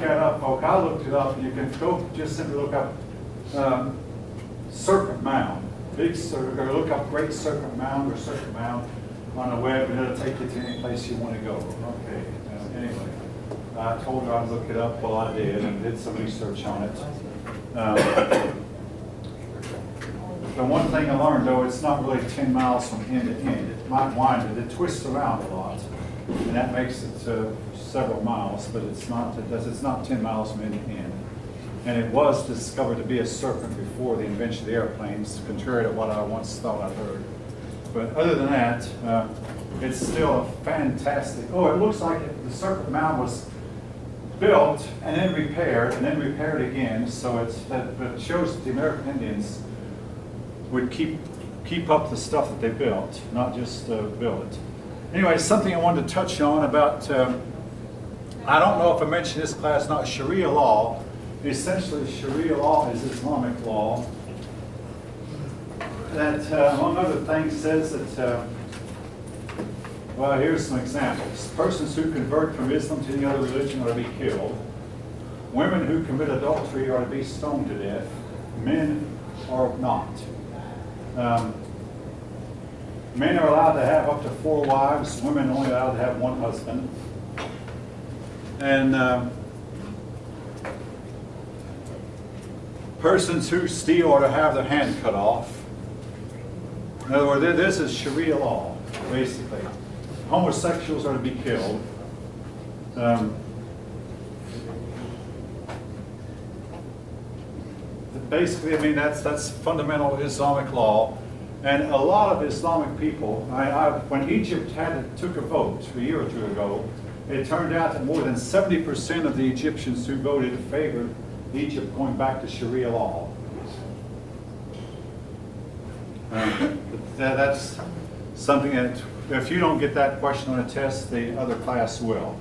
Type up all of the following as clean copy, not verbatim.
that up, folks, I looked it up, and you can go just simply look up Serpent Mound. Or look up Great Serpent Mound or Serpent Mound on the web, and it'll take you to any place you want to go. Okay, anyway, I told her I'd look it up, well I did, and did some research on it. The one thing I learned, though, it's not really 10 miles from end to end. It might wind it twists around a lot, and that makes it several miles, but it's not 10 miles from end to end. And it was discovered to be a serpent before the invention of the airplanes, contrary to what I once thought I heard. But other than that, it's still a fantastic. Oh, it looks like the Serpent Mound was built and then repaired again. So it shows that the American Indians would keep up the stuff that they built, not just build it. Anyway, something I wanted to touch on about. I don't know if I mentioned this class, not Sharia law. Essentially, Sharia law is Islamic law that, among other things, says that, well, here's some examples. Persons who convert from Islam to any other religion are to be killed. Women who commit adultery are to be stoned to death. Men are not. Men are allowed to have up to 4 wives. Women only allowed to have 1 husband. And persons who steal are to have their hand cut off. In other words, this is Sharia law, basically. Homosexuals are to be killed. Basically, I mean, that's fundamental Islamic law. And a lot of Islamic people, when Egypt took a vote a year or 2 ago, it turned out that more than 70% of the Egyptians who voted favored Egypt going back to Sharia law. That's something that, if you don't get that question on a test, the other class will.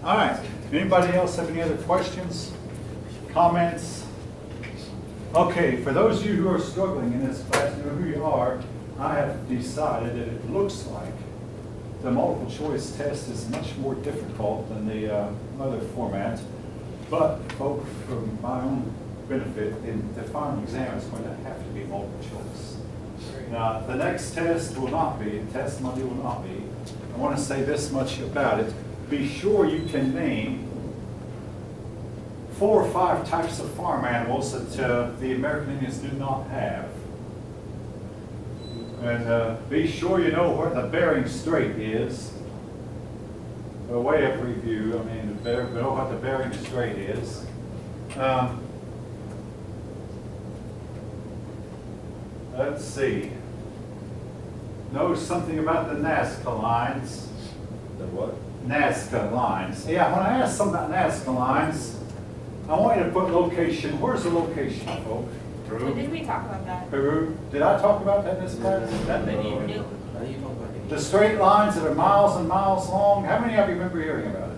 All right. Anybody else have any other questions, comments? Okay, for those of you who are struggling in this class, you know who you are, I have decided that it looks like the multiple choice test is much more difficult than the other format. But, folks, for my own benefit, the final exam is going to have to be multiple choice. Now, the next test will not be, test Monday will not be. I want to say this much about it. Be sure you can name 4 or 5 types of farm animals that the American Indians do not have. And be sure you know where the Bering Strait is. A way of review, I mean, know what the Bering Strait is. Let's see. Know something about the Nazca lines. The what? Nazca lines. Yeah, when I ask something about Nazca lines, I want you to put location. Where's the location, folks? Peru. Didn't we talk about that? Peru. Did I talk about that in this class? That many. No. The straight lines that are miles and miles long. How many of you remember hearing about it?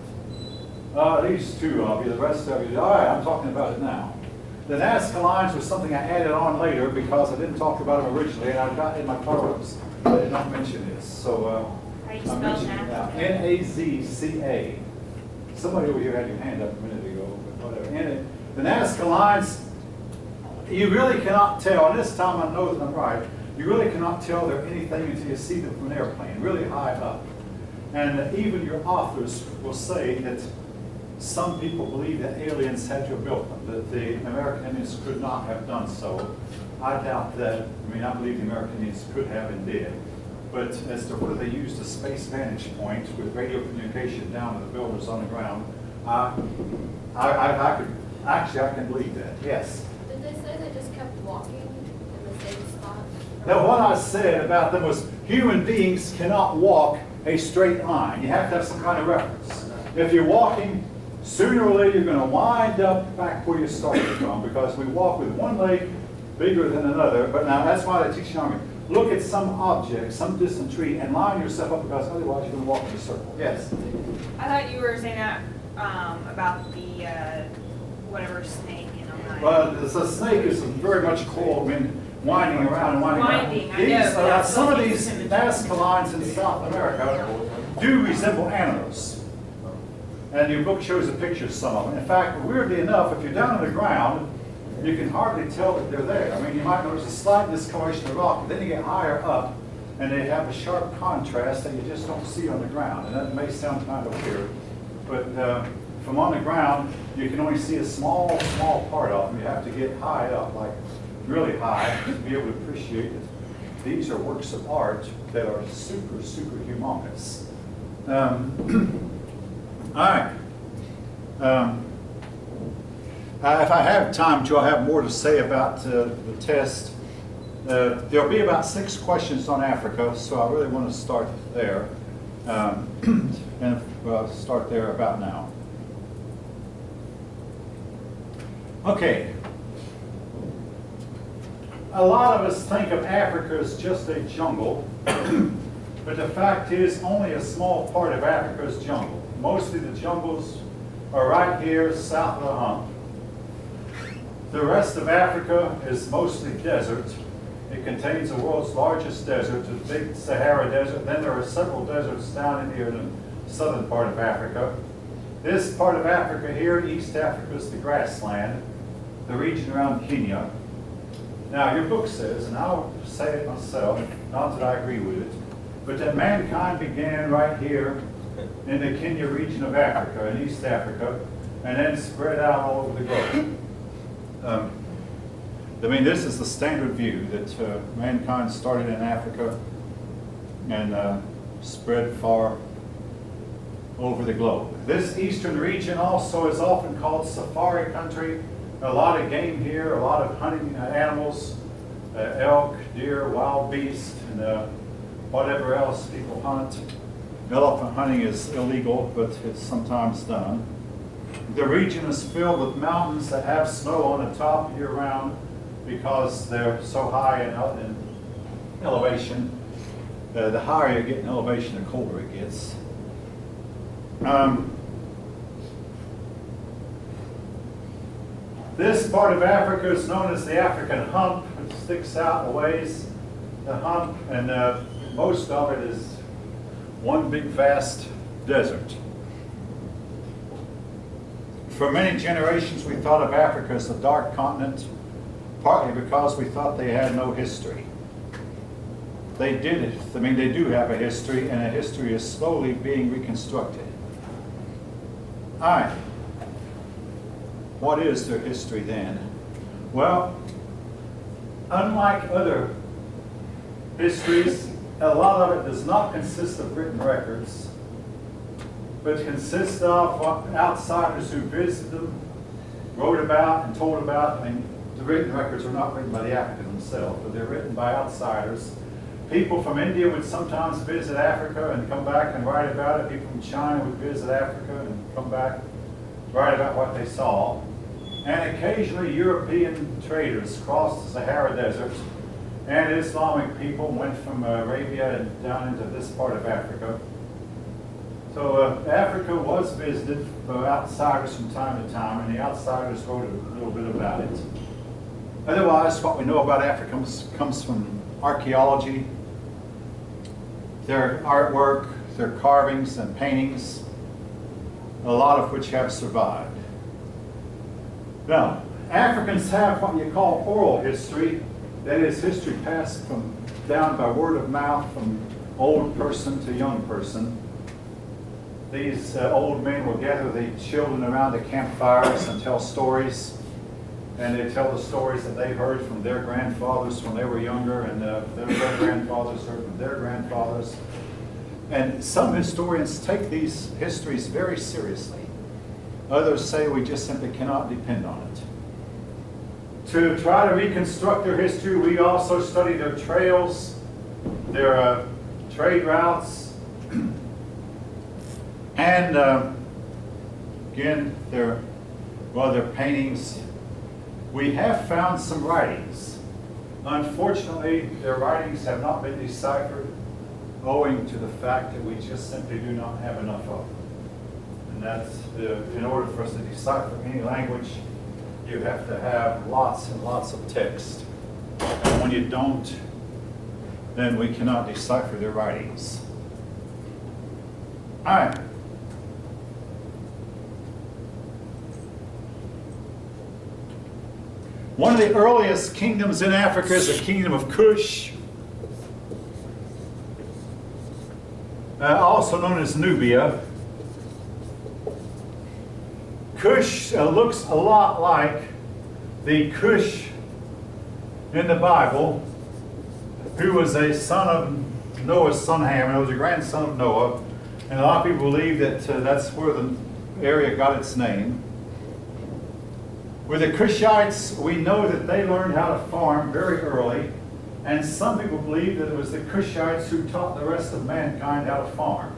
At least 2 of you. The rest of you. All right, I'm talking about it now. The Nazca lines was something I added on later because I didn't talk about them originally, and I got in my cards. I did not mention this. So How do you I spell mentioned it now. Nazca? N-A-Z-C-A. Somebody over here had your hand up a minute ago, but whatever. The Nazca lines, you really cannot tell, and this time I know that I'm right, you really cannot tell they're anything until you see them from an airplane, really high up. And even your authors will say that some people believe that aliens had to have built them, that the American Indians could not have done so. I doubt that. I mean, I believe the American Indians could have and did. But as to whether they used a space vantage point with radio communication down to the builders on the ground, I can believe that, yes. Did they say they just kept walking in the same spot? Now, what I said about them was human beings cannot walk a straight line. You have to have some kind of reference. If you're walking, sooner or later you're going to wind up back where you started from, because we walk with one leg bigger than another. But now that's why they teach you army. Look at some object, some distant tree, and line yourself up, because otherwise you're going to walk in a circle. Yes? I thought you were saying that about the whatever snake in Ohio. Well, the snake is very much called, I mean, winding around and winding around. Winding, I know, These, but that's some of what these keeps them in Nazca lines in South America do resemble animals. And your book shows a picture of some of them. In fact, weirdly enough, if you're down on the ground, you can hardly tell that they're there. I mean, you might notice a slight discoloration of rock, but then you get higher up, and they have a sharp contrast that you just don't see on the ground. And that may sound kind of weird, but from on the ground, you can only see a small part of them. You have to get high up, like really high, to be able to appreciate it. These are works of art that are super humongous. All right. If I have time to, I'll have more to say about the test. There'll be about 6 questions on Africa, so I really want to start there. And start there about now. Okay. A lot of us think of Africa as just a jungle, but the fact is only a small part of Africa is jungle. Mostly the jungles are right here south of the hump. The rest of Africa is mostly desert. It contains the world's largest desert, the big Sahara Desert. Then there are several deserts down in here in the southern part of Africa. This part of Africa here, East Africa, is the grassland, the region around Kenya. Now, your book says, and I'll say it myself, not that I agree with it, but that mankind began right here in the Kenya region of Africa, in East Africa, and then spread out all over the globe. I mean, this is the standard view, that mankind started in Africa and spread far over the globe. This eastern region also is often called safari country. A lot of game here, a lot of hunting animals, elk, deer, wild beasts, and whatever else people hunt. Elephant hunting is illegal, but it's sometimes done. The region is filled with mountains that have snow on the top year-round because they're so high in elevation. The higher you get in elevation, the colder it gets. This part of Africa is known as the African hump. It sticks out a ways, the hump, and most of it is one big vast desert. For many generations, we thought of Africa as a dark continent, partly because we thought they had no history. They did it. I mean, they do have a history, and a history is slowly being reconstructed. All right. What is their history then? Well, unlike other histories, a lot of it does not consist of written records, but consists of what outsiders who visited them wrote about and told about. I mean, the written records are not written by the Africans themselves, but they're written by outsiders. People from India would sometimes visit Africa and come back and write about it. People from China would visit Africa and come back, write about what they saw. And occasionally European traders crossed the Sahara Desert, and Islamic people went from Arabia and down into this part of Africa. So Africa was visited by outsiders from time to time, and the outsiders wrote a little bit about it. Otherwise, what we know about Africa comes from archaeology, their artwork, their carvings and paintings, a lot of which have survived. Now, Africans have what you call oral history, that is history passed from down by word of mouth from old person to young person. These old men will gather the children around the campfires and tell stories, and they tell the stories that they heard from their grandfathers when they were younger, and their grandfathers heard from their grandfathers. And some historians take these histories very seriously. Others say we just simply cannot depend on it. To try to reconstruct their history, we also study their trails, their trade routes, and again, their paintings. We have found some writings. Unfortunately, their writings have not been deciphered, owing to the fact that we just simply do not have enough of them. And that's, in order for us to decipher any language, you have to have lots and lots of text. And And when you don't, then we cannot decipher their writings. All right. One of the earliest kingdoms in Africa is the kingdom of Cush, also known as Nubia. Cush looks a lot like the Cush in the Bible, who was a son of Noah's son Ham, and was a grandson of Noah. And a lot of people believe that that's where the area got its name. With the Cushites, we know that they learned how to farm very early, and some people believe that it was the Cushites who taught the rest of mankind how to farm.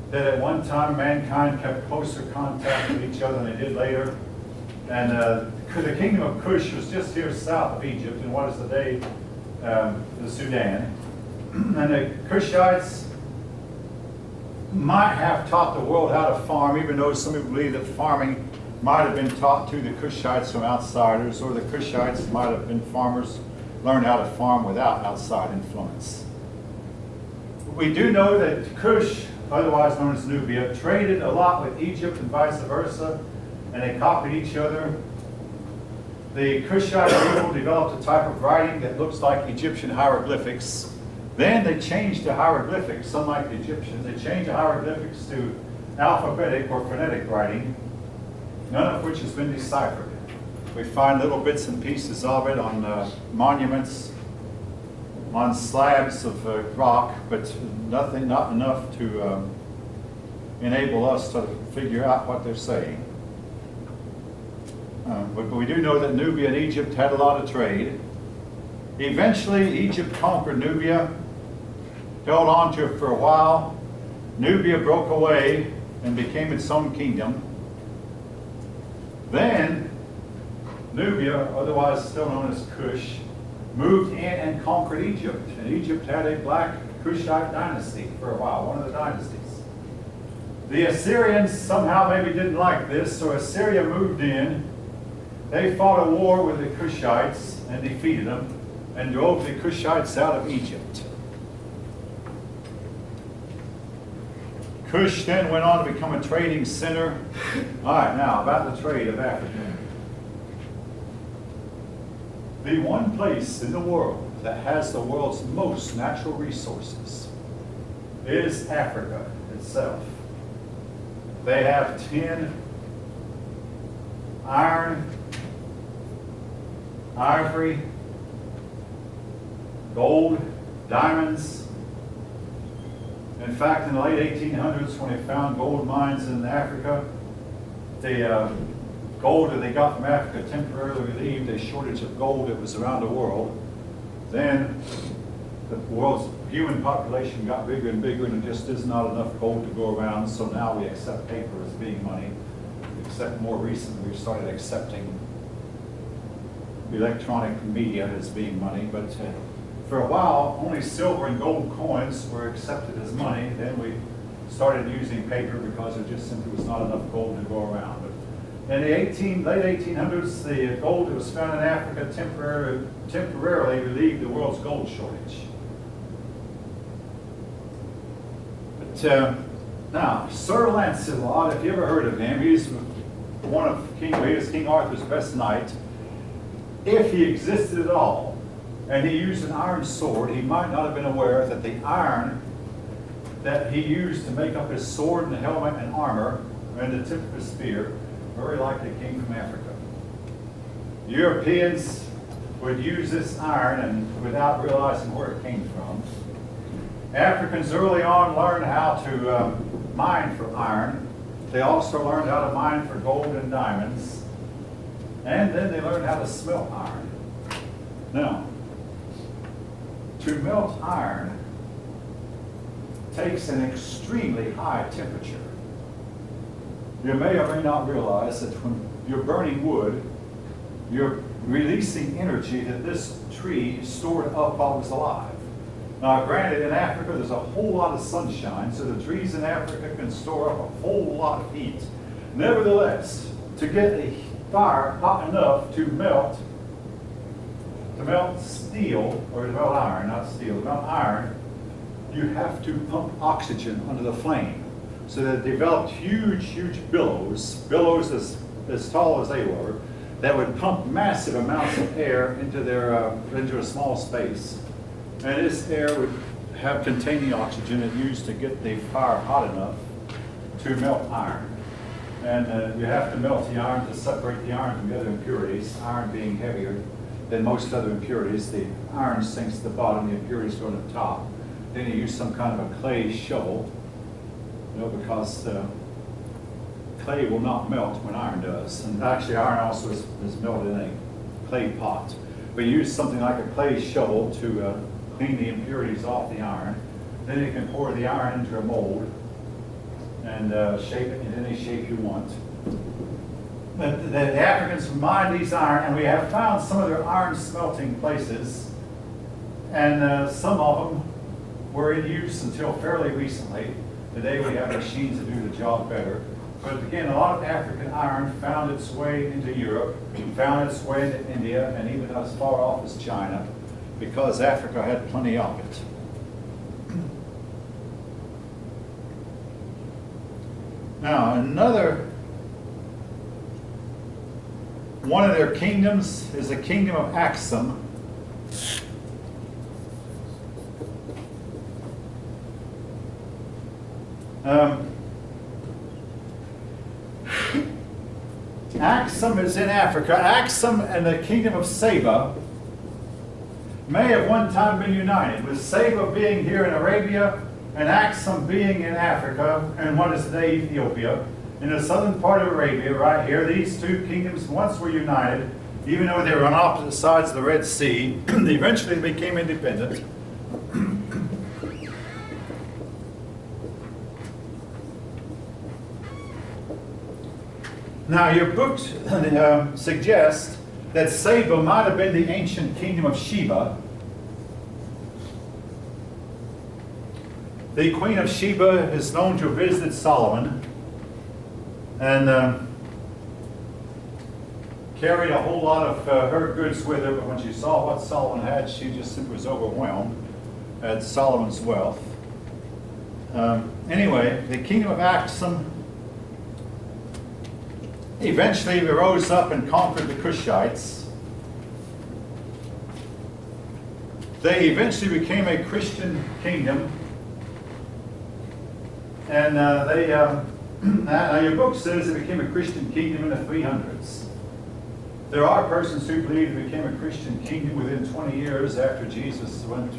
That at one time mankind kept closer contact with each other than they did later. And the kingdom of Cush was just here south of Egypt in what is today the Sudan. And the Cushites might have taught the world how to farm, even though some people believe that farming might have been taught to the Cushites from outsiders, or the Cushites might have been farmers, learned how to farm without outside influence. We do know that Cush, otherwise known as Nubia, traded a lot with Egypt and vice versa, and they copied each other. The Cushite people developed a type of writing that looks like Egyptian hieroglyphics. Then they changed to hieroglyphics, unlike the Egyptians. They changed the hieroglyphics to alphabetic or phonetic writing, none of which has been deciphered. We find little bits and pieces of it on monuments, on slabs of rock, but not enough to enable us to figure out what they're saying. But we do know that Nubia and Egypt had a lot of trade. Eventually, Egypt conquered Nubia, held on to it for a while. Nubia broke away and became its own kingdom. Then, Nubia, otherwise still known as Cush, moved in and conquered Egypt. And Egypt had a black Cushite dynasty for a while, one of the dynasties. The Assyrians somehow maybe didn't like this, so Assyria moved in. They fought a war with the Cushites and defeated them and drove the Cushites out of Egypt. Cush then went on to become a trading center. All right, now about the trade of Africa. The one place in the world that has the world's most natural resources is Africa itself. They have tin, iron, ivory, gold, diamonds. In fact, in the late 1800s, when they found gold mines in Africa, the gold that they got from Africa temporarily relieved a shortage of gold that was around the world. Then the world's human population got bigger and bigger, and there just is not enough gold to go around, so now we accept paper as being money. Except more recently, we've started accepting electronic media as being money, but for a while, only silver and gold coins were accepted as money. Then we started using paper because there just simply was not enough gold to go around. But in the late 1800s, the gold that was found in Africa temporarily relieved the world's gold shortage. But now, Sir Lancelot, if you ever heard of him, he's one of King Arthur's best knights. If he existed at all, and he used an iron sword, he might not have been aware that the iron that he used to make up his sword and helmet and armor and the tip of his spear very likely came from Africa. Europeans would use this iron and without realizing where it came from. Africans early on learned how to mine for iron. They also learned how to mine for gold and diamonds. And then they learned how to smelt iron. Now, to melt iron takes an extremely high temperature. You may or may not realize that when you're burning wood, you're releasing energy that this tree stored up while it was alive. Now, granted, in Africa, there's a whole lot of sunshine, so the trees in Africa can store up a whole lot of heat. Nevertheless, to get a fire hot enough to melt to melt steel, or to melt iron, not steel, to melt iron, you have to pump oxygen under the flame. So that it developed huge, huge billows as tall as they were, that would pump massive amounts of air into a small space. And this air would have containing oxygen and used to get the fire hot enough to melt iron. And you have to melt the iron to separate the iron from the other impurities, iron being heavier than most other impurities. The iron sinks to the bottom, the impurities go to the top. Then you use some kind of a clay shovel, because clay will not melt when iron does. And actually iron also is melted in a clay pot. But you use something like a clay shovel to clean the impurities off the iron. Then you can pour the iron into a mold and shape it in any shape you want. But the Africans mined these iron, and we have found some of their iron smelting places, and some of them were in use until fairly recently. Today we have machines that do the job better. But again, a lot of African iron found its way into Europe, found its way into India, and even as far off as China, because Africa had plenty of it. Now, one of their kingdoms is the kingdom of Axum. Axum is in Africa. Axum and the kingdom of Saba may have one time been united, with Saba being here in Arabia and Axum being in Africa and what is today Ethiopia. In the southern part of Arabia, right here, these two kingdoms once were united, even though they were on opposite sides of the Red Sea. They eventually became independent. Now, your books suggest that Saba might have been the ancient kingdom of Sheba. The Queen of Sheba is known to have visited Solomon and carried a whole lot of her goods with her, but when she saw what Solomon had, she just simply was overwhelmed at Solomon's wealth. Anyway, the kingdom of Axum eventually rose up and conquered the Cushites. They eventually became a Christian kingdom. And now your book says it became a Christian kingdom in the 300s. There are persons who believe it became a Christian kingdom within 20 years after Jesus left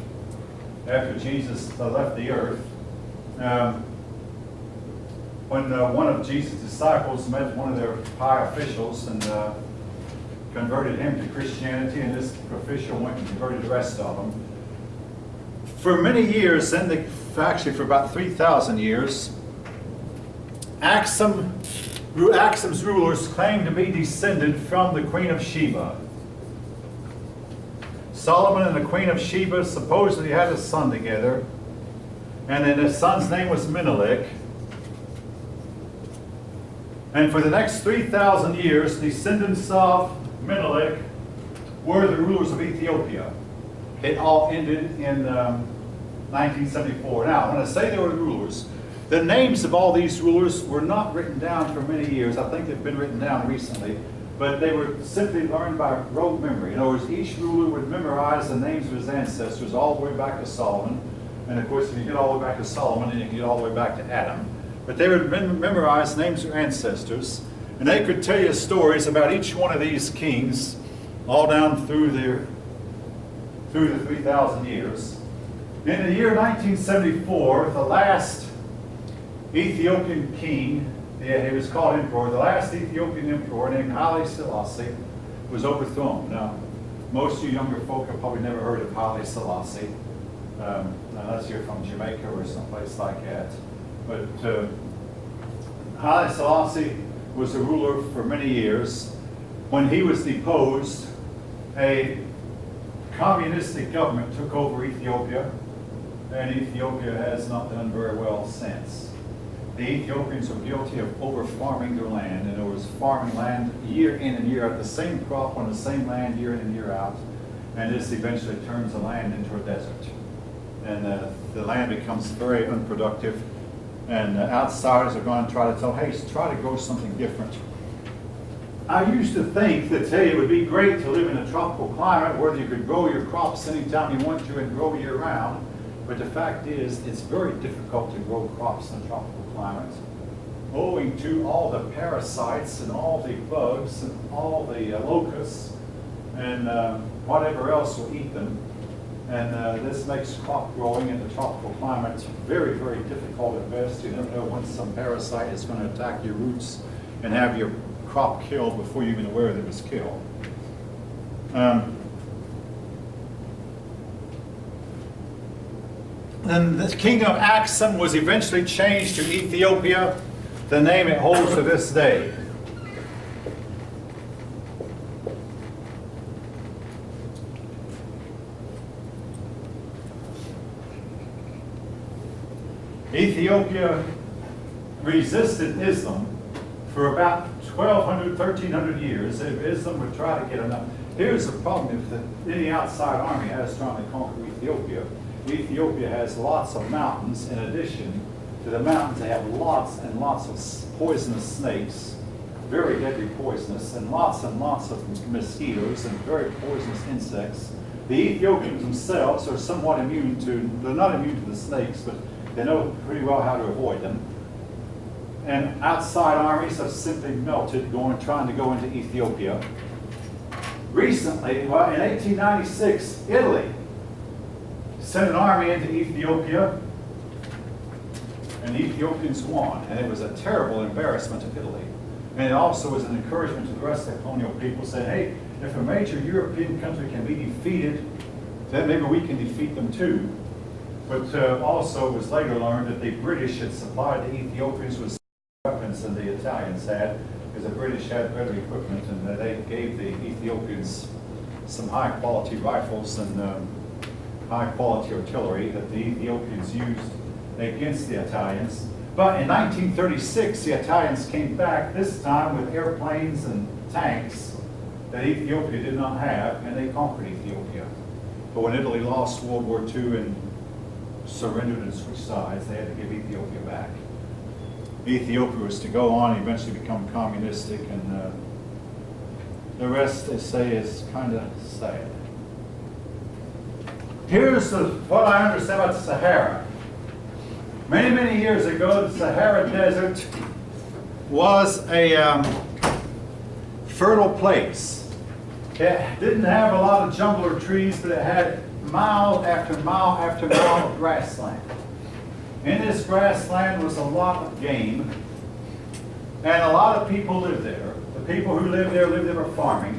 the earth. When one of Jesus' disciples met one of their high officials and converted him to Christianity, and this official went and converted the rest of them. For many years, actually for about 3,000 years, Axum's rulers claimed to be descended from the Queen of Sheba. Solomon and the Queen of Sheba supposedly had a son together, and then his son's name was Menelik. And for the next 3,000 years, descendants of Menelik were the rulers of Ethiopia. It all ended in 1974. Now, when I say they were rulers, the names of all these rulers were not written down for many years. I think they've been written down recently, but they were simply learned by rote memory. In other words, each ruler would memorize the names of his ancestors all the way back to Solomon. And of course, if you get all the way back to Solomon, then you can get all the way back to Adam. But they would memorize names of ancestors, and they could tell you stories about each one of these kings all down through the 3,000 years. In the year 1974, the last Ethiopian king, he was called emperor, the last Ethiopian emperor named Haile Selassie was overthrown. Now, most of you younger folk have probably never heard of Haile Selassie, unless you're from Jamaica or someplace like that. But Haile Selassie was a ruler for many years. When he was deposed, a communistic government took over Ethiopia, and Ethiopia has not done very well since. The Ethiopians were guilty of over-farming their land, and there was farming land year in and year out, the same crop on the same land year in and year out. And this eventually turns the land into a desert. And the land becomes very unproductive. And outsiders are going to try to tell, hey, try to grow something different. I used to think that, hey, it would be great to live in a tropical climate where you could grow your crops anytime you want to and grow year round. But the fact is, it's very difficult to grow crops in a tropical climate, owing to all the parasites and all the bugs and all the locusts and whatever else will eat them. And this makes crop growing in the tropical climate very, very difficult at best. You never know when some parasite is going to attack your roots and have your crop killed before you're even aware that it was killed. Then the kingdom of Aksum was eventually changed to Ethiopia, the name it holds to this day. Ethiopia resisted Islam for about 1,200, 1,300 years. If Islam would try to get enough. Here's the problem: if any outside army has trying to conquer Ethiopia, Ethiopia has lots of mountains. In addition to the mountains, they have lots and lots of poisonous snakes, very deadly poisonous, and lots of mosquitoes and very poisonous insects. The Ethiopians themselves are somewhat immune to, they're not immune to the snakes, but they know pretty well how to avoid them. And outside armies have simply melted trying to go into Ethiopia. Recently, well, in 1896, Italy sent an army into Ethiopia, and the Ethiopians won. And it was a terrible embarrassment to Italy. And it also was an encouragement to the rest of the colonial people, saying, hey, if a major European country can be defeated, then maybe we can defeat them too. But also it was later learned that the British had supplied the Ethiopians with weapons than the Italians had, because the British had better equipment, and they gave the Ethiopians some high-quality rifles and high-quality artillery that the Ethiopians used against the Italians. But in 1936, the Italians came back, this time with airplanes and tanks that Ethiopia did not have, and they conquered Ethiopia. But when Italy lost World War II and surrendered and switched sides, they had to give Ethiopia back. Ethiopia was to go on, eventually become communistic, and the rest, they say, is kind of sad. Here's what I understand about the Sahara. Many, many years ago, the Sahara Desert was a fertile place. It didn't have a lot of jungle or trees, but it had mile after mile after mile of grassland. In this grassland was a lot of game, and a lot of people lived there. The people who lived there were farming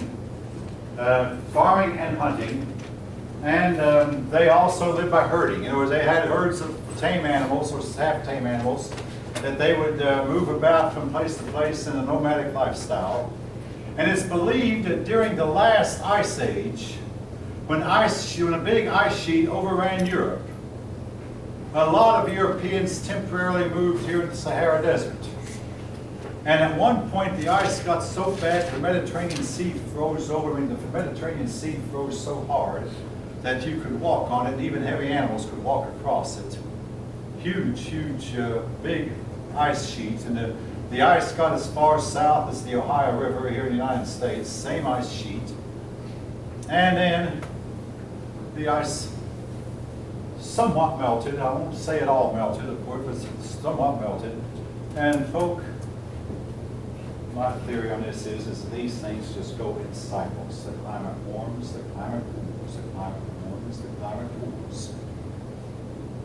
and hunting, and they also lived by herding. In other words, they had herds of tame animals, or half-tame animals, that they would move about from place to place in a nomadic lifestyle. And it's believed that during the last ice age, when a big ice sheet overran Europe, a lot of Europeans temporarily moved here in the Sahara Desert. And at one point, the ice got so bad, the Mediterranean Sea froze over, and the Mediterranean Sea froze so hard that you could walk on it, and even heavy animals could walk across it. Huge, big ice sheet. And the ice got as far south as the Ohio River here in the United States, same ice sheet. And then the ice somewhat melted. I won't say it all melted, of course, but somewhat melted. And my theory on this is these things just go in cycles. The climate warms, the climate cools, the climate warms, the climate cools.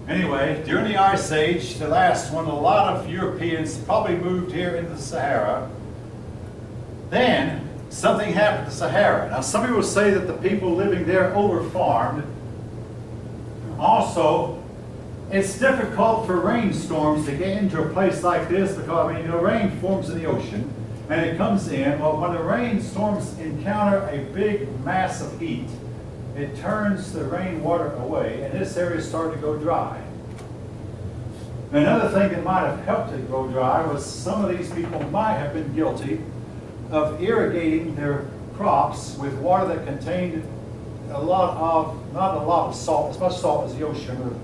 Anyway, during the Ice Age, the last one, a lot of Europeans probably moved here into the Sahara. Then something happened to the Sahara. Now, some people say that the people living there over-farmed. Also, it's difficult for rainstorms to get into a place like this because, rain forms in the ocean and it comes in. Well, when the rainstorms encounter a big mass of heat, it turns the rainwater away, and this area started to go dry. Another thing that might have helped it go dry was some of these people might have been guilty of irrigating their crops with water that contained not a lot of salt, as much salt as the ocean, or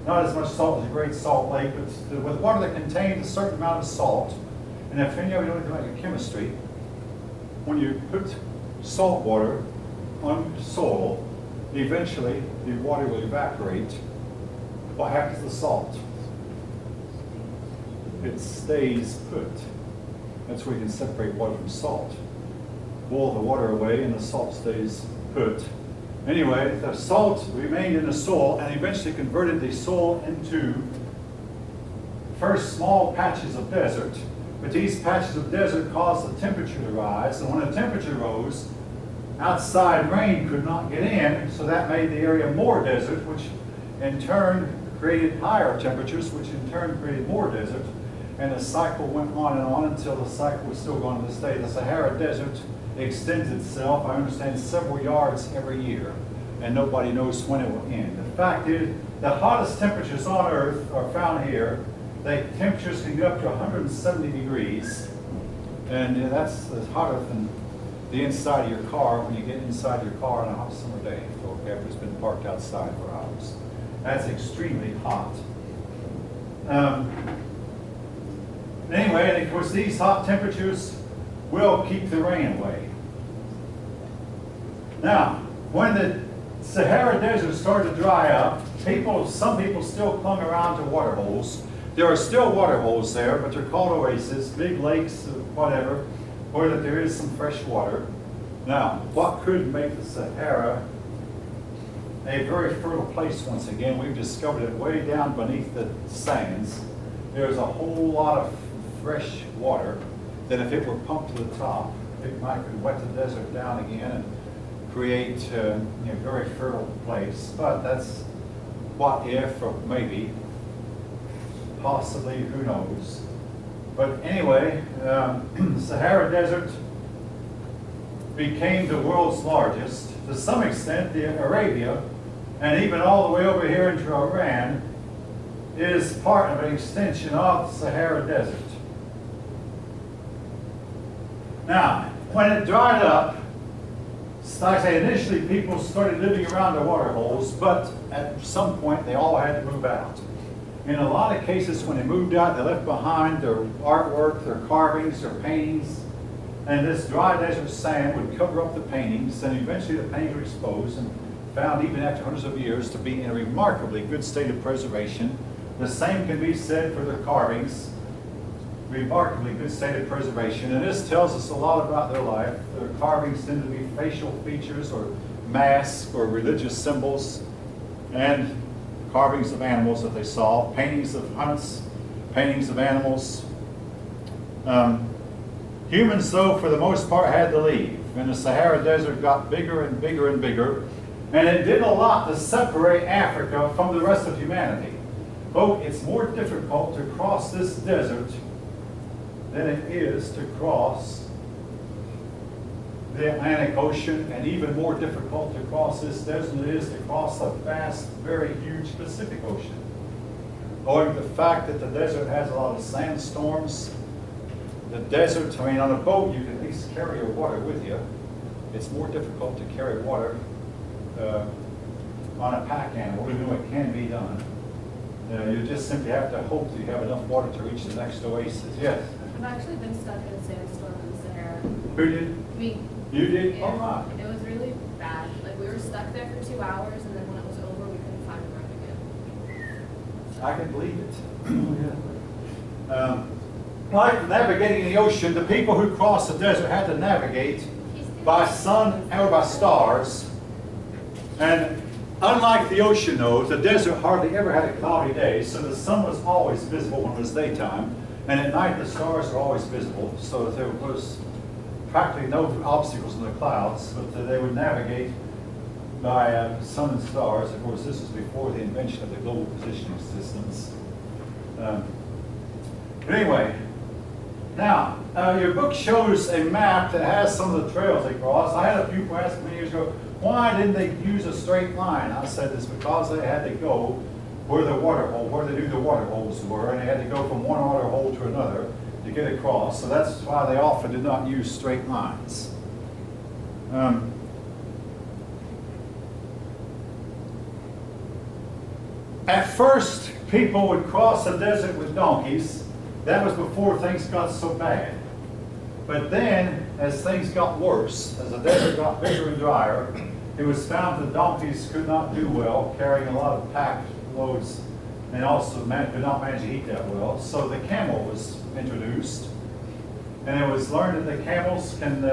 not as much salt as the Great Salt Lake, but with water that contains a certain amount of salt. And if any of you know anything about chemistry, when you put salt water on soil, eventually the water will evaporate. What happens to the salt? It stays put. That's where you can separate water from salt. Boil the water away and the salt stays put. Anyway, the salt remained in the soil and eventually converted the soil into first small patches of desert. But these patches of desert caused the temperature to rise, and when the temperature rose, outside rain could not get in, so that made the area more desert, which in turn created higher temperatures, which in turn created more desert. And the cycle went on until the cycle was still going to this day. The Sahara Desert extends itself, I understand, several yards every year, and nobody knows when it will end. The fact is, the hottest temperatures on Earth are found here. The temperatures can get up to 170 degrees, and that's hotter than the inside of your car when you get inside your car on a hot summer day, after it's been parked outside for hours. That's extremely hot. Anyway, and of course, these hot temperatures will keep the rain away. Now, when the Sahara Desert started to dry up, some people still clung around to water holes. There are still water holes there, but they're called oases, big lakes, whatever, where that there is some fresh water. Now, what could make the Sahara a very fertile place once again? We've discovered it way down beneath the sands. There's a whole lot of fresh water that if it were pumped to the top, it might could wet the desert down again and create a very fertile place. But that's what if, or maybe, possibly, who knows. But anyway, the Sahara Desert became the world's largest. To some extent, Arabia, and even all the way over here into Iran, is part of an extension of the Sahara Desert. Now, when it dried up, like I say, initially people started living around the water holes, but at some point they all had to move out. In a lot of cases, when they moved out, they left behind their artwork, their carvings, their paintings, and this dry desert sand would cover up the paintings, and eventually the paintings were exposed and found, even after hundreds of years, to be in a remarkably good state of preservation. The same can be said for the carvings. Remarkably good state of preservation, and this tells us a lot about their life. Their carvings tend to be facial features or masks or religious symbols, and carvings of animals that they saw, paintings of hunts, paintings of animals. Humans, though, for the most part, had to leave, and the Sahara Desert got bigger and bigger and bigger, and it did a lot to separate Africa from the rest of humanity. But it's more difficult to cross this desert than it is to cross the Atlantic Ocean, and even more difficult to cross this desert than it is to cross the vast, very huge Pacific Ocean. Owing to the fact that the desert has a lot of sandstorms, the desert, I mean, on a boat you can at least carry your water with you. It's more difficult to carry water on a pack animal, even though it can be done. You just simply have to hope that you have enough water to reach the next oasis. Yes? I've actually been stuck in a sandstorm in the Sahara. Who did? Me. You did? And Oh my. it was really bad. Like, we were stuck there for 2 hours, and then when it was over, we couldn't find a road again. I can believe it. Like navigating the ocean, the people who crossed the desert had to navigate by sun or by stars. And unlike the ocean, though, the desert hardly ever had a cloudy day, so the sun was always visible when it was daytime. And at night, the stars are always visible, so that there was practically no obstacles in the clouds, but they would navigate by sun and stars. Of course, this was before the invention of the global positioning systems. But anyway, now, your book shows a map that has some of the trails they crossed. I had a few people ask me years ago, why didn't they use a straight line? I said it's because they had to go where the water hole, where they knew the water holes were, and they had to go from one water hole to another to get across. So that's why they often did not use straight lines. At first, people would cross the desert with donkeys. That was before things got so bad. But then, as things got worse, as the desert got bigger and drier, it was found that donkeys could not do well, carrying a lot of packed loads, and also could not manage to eat that well. So the camel was introduced. And it was learned that the camels can,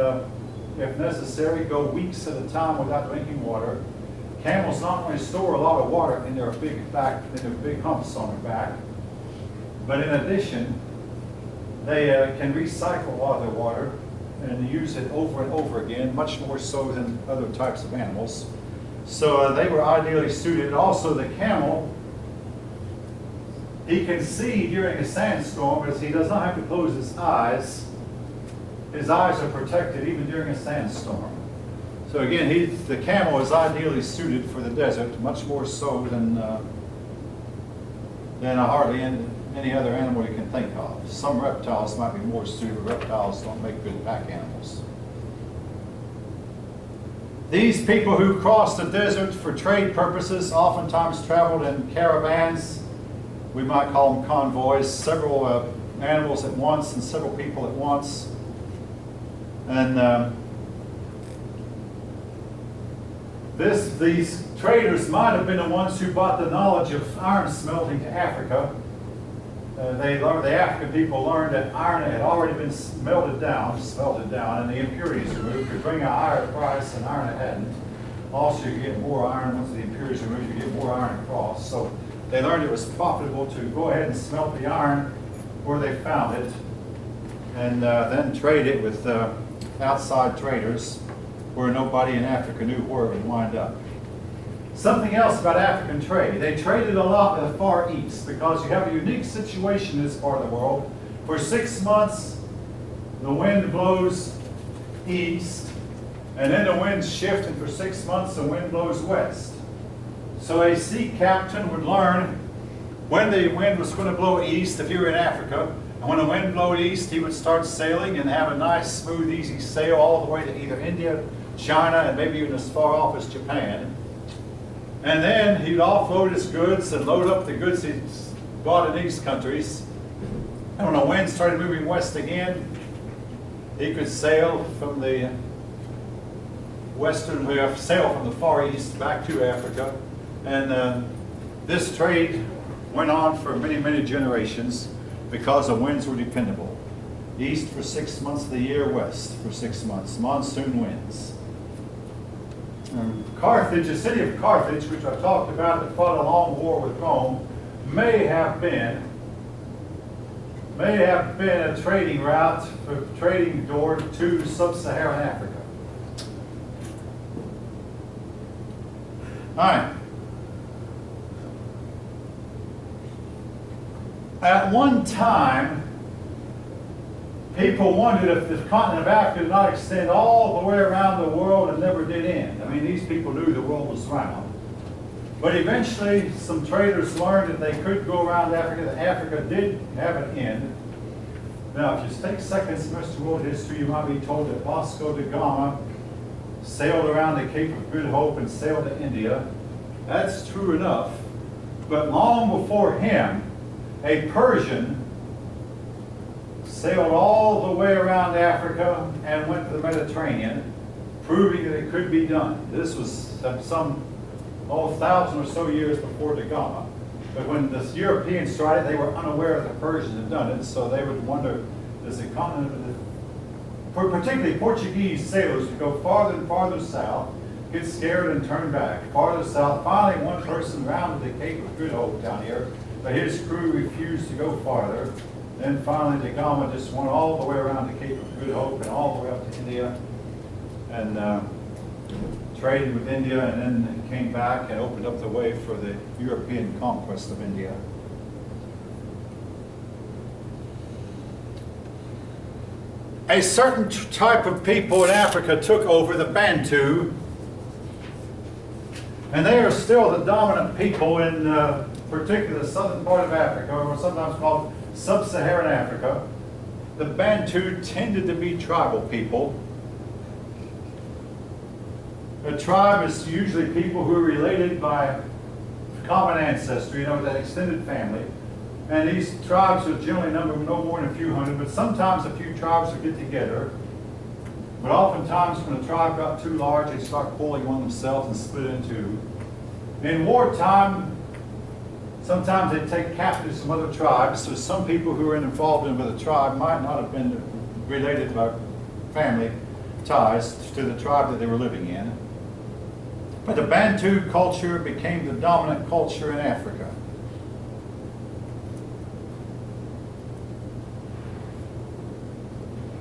if necessary, go weeks at a time without drinking water. Camels not only store a lot of water in their big back, in their big humps on their back, but in addition, they can recycle a lot of their water and use it over and over again, much more so than other types of animals. So they were ideally suited. Also, the camel, he can see during a sandstorm, as he does not have to close his eyes. His eyes are protected even during a sandstorm. So again, the camel is ideally suited for the desert, much more so than hardly any other animal you can think of. Some reptiles might be more suited, but reptiles don't make good pack animals. These people who crossed the desert for trade purposes oftentimes traveled in caravans. We might call them convoys, several animals at once and several people at once. And these traders might have been the ones who brought the knowledge of iron smelting to Africa. The African people learned that iron had already been smelted down, and the impurities removed could bring a higher price, and iron hadn't. Also, you get more iron once the impurities are removed, you get more iron across. So they learned it was profitable to go ahead and smelt the iron where they found it, and then trade it with outside traders where nobody in Africa knew where it would wind up. Something else about African trade. They traded a lot in the Far East because you have a unique situation in this part of the world. For 6 months, the wind blows east, and then the winds shift, and for 6 months, the wind blows west. So a sea captain would learn when the wind was going to blow east if you were in Africa, and when the wind blew east, he would start sailing and have a nice, smooth, easy sail all the way to either India, China, and maybe even as far off as Japan. And then he'd offload his goods and load up the goods he bought in these countries. And when the wind started moving west again, he could sail from the sail from the Far East back to Africa. And this trade went on for many, many generations because the winds were dependable. East for 6 months of the year, west for 6 months, monsoon winds. Carthage, the city of Carthage, which I talked about that fought a long war with Rome, may have been a trading route for trading door to sub-Saharan Africa. All right. At one time, people wondered if the continent of Africa did not extend all the way around the world and never did end. I mean, these people knew the world was round. But eventually, some traders learned that they could go around Africa, that Africa did have an end. Now, if you take second semester world history, you might be told that Vasco da Gama sailed around the Cape of Good Hope and sailed to India. That's true enough. But long before him, a Persian sailed all the way around Africa and went to the Mediterranean, proving that it could be done. This was some 1,000 or so years before da Gama. But when the Europeans started, they were unaware that the Persians had done it, so they would wonder, does the continent, particularly Portuguese sailors, would go farther and farther south, get scared and turn back, farther south. Finally, one person rounded the Cape of Good Hope down here, but his crew refused to go farther. Then finally, da Gama just went all the way around the Cape of Good Hope and all the way up to India and traded with India, and then came back and opened up the way for the European conquest of India. A certain type of people in Africa took over, the Bantu, and they are still the dominant people in particularly the southern part of Africa, or sometimes called sub-Saharan Africa. The Bantu tended to be tribal people. A tribe is usually people who are related by common ancestry, that extended family. And these tribes would generally number no more than a few hundred, but sometimes a few tribes would get together. But oftentimes when a tribe got too large, they'd start pulling among themselves and split in two. In wartime, sometimes they'd take captives from other tribes, so some people who were involved in with a tribe might not have been related by family ties to the tribe that they were living in. But the Bantu culture became the dominant culture in Africa.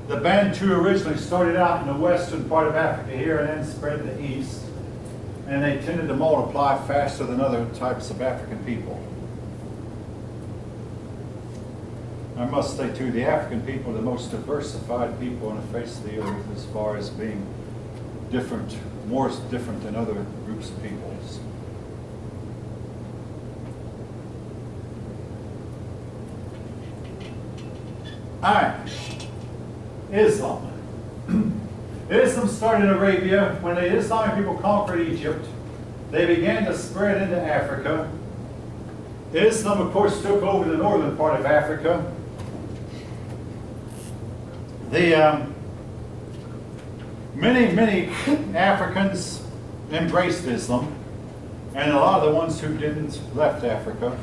The Bantu originally started out in the western part of Africa here and then spread to the east. And they tended to multiply faster than other types of African people. I must say too, the African people are the most diversified people on the face of the earth as far as being different, more different than other groups of peoples. All right. Islam. Islam started in Arabia. When the Islamic people conquered Egypt, they began to spread into Africa. Islam, of course, took over the northern part of Africa. Many Africans embraced Islam, and a lot of the ones who didn't left Africa.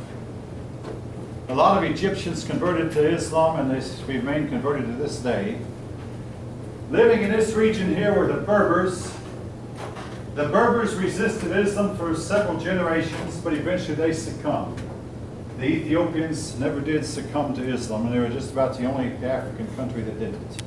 A lot of Egyptians converted to Islam, and they remain converted to this day. Living in this region here were the Berbers. The Berbers resisted Islam for several generations, but eventually they succumbed. The Ethiopians never did succumb to Islam, and they were just about the only African country that didn't.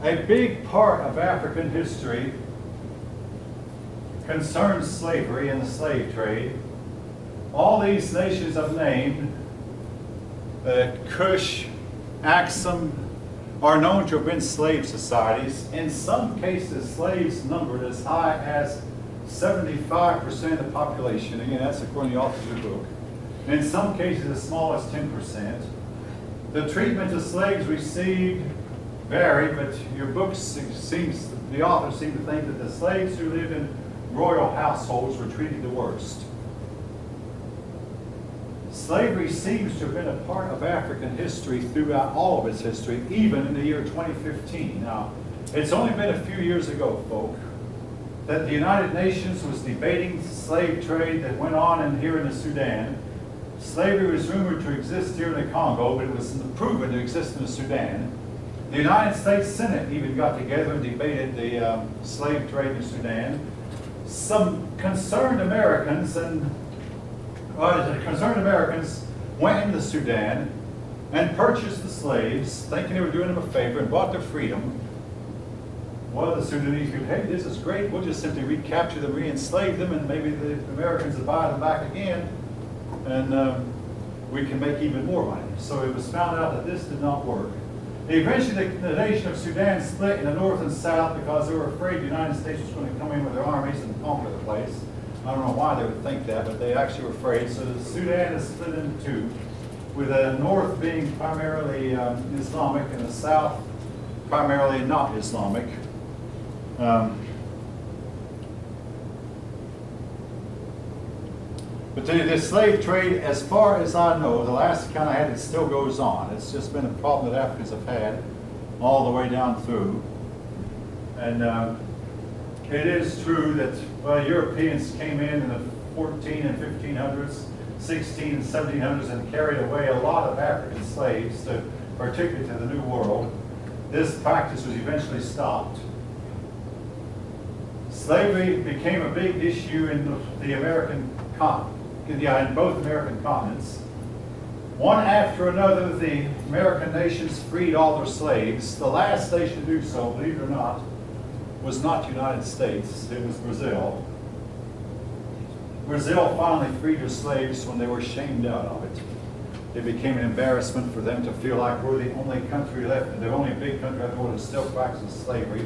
A big part of African history concerns slavery and the slave trade. All these nations I've named, Kush, Axum, are known to have been slave societies. In some cases, slaves numbered as high as 75% of the population. Again, that's according to the author of the book. In some cases, as small as 10%. The treatment of slaves received varied, but your book seems, the author seemed to think that the slaves who lived in royal households were treated the worst. Slavery seems to have been a part of African history throughout all of its history, even in the year 2015. Now, it's only been a few years ago, folk, that the United Nations was debating slave trade that went on here in the Sudan. Slavery was rumored to exist here in the Congo, but it was proven to exist in the Sudan. The United States Senate even got together and debated the slave trade in Sudan. Some concerned Americans went into Sudan and purchased the slaves, thinking they were doing them a favor, and bought their freedom. One of the Sudanese people, hey, this is great, we'll just simply recapture them, re-enslave them, and maybe the Americans will buy them back again, and we can make even more money. So it was found out that this did not work. Eventually, the nation of Sudan split in the north and south because they were afraid the United States was going to come in with their armies and conquer the place. I don't know why they would think that, but they actually were afraid. So the Sudan is split into two, with the north being primarily Islamic and the south primarily not Islamic. But the slave trade, as far as I know, the last account I had, it still goes on. It's just been a problem that Africans have had all the way down through. And it is true that Europeans came in the 14 and 1500s, 16 and 1700s, and carried away a lot of African slaves, particularly to the New World. This practice was eventually stopped. Slavery became a big issue in the American continent. In both American continents. One after another, the American nations freed all their slaves. The last nation to do so, believe it or not, was not the United States, it was Brazil. Brazil finally freed their slaves when they were shamed out of it. It became an embarrassment for them to feel like we're the only country left, the only big country left in the world that still practices slavery.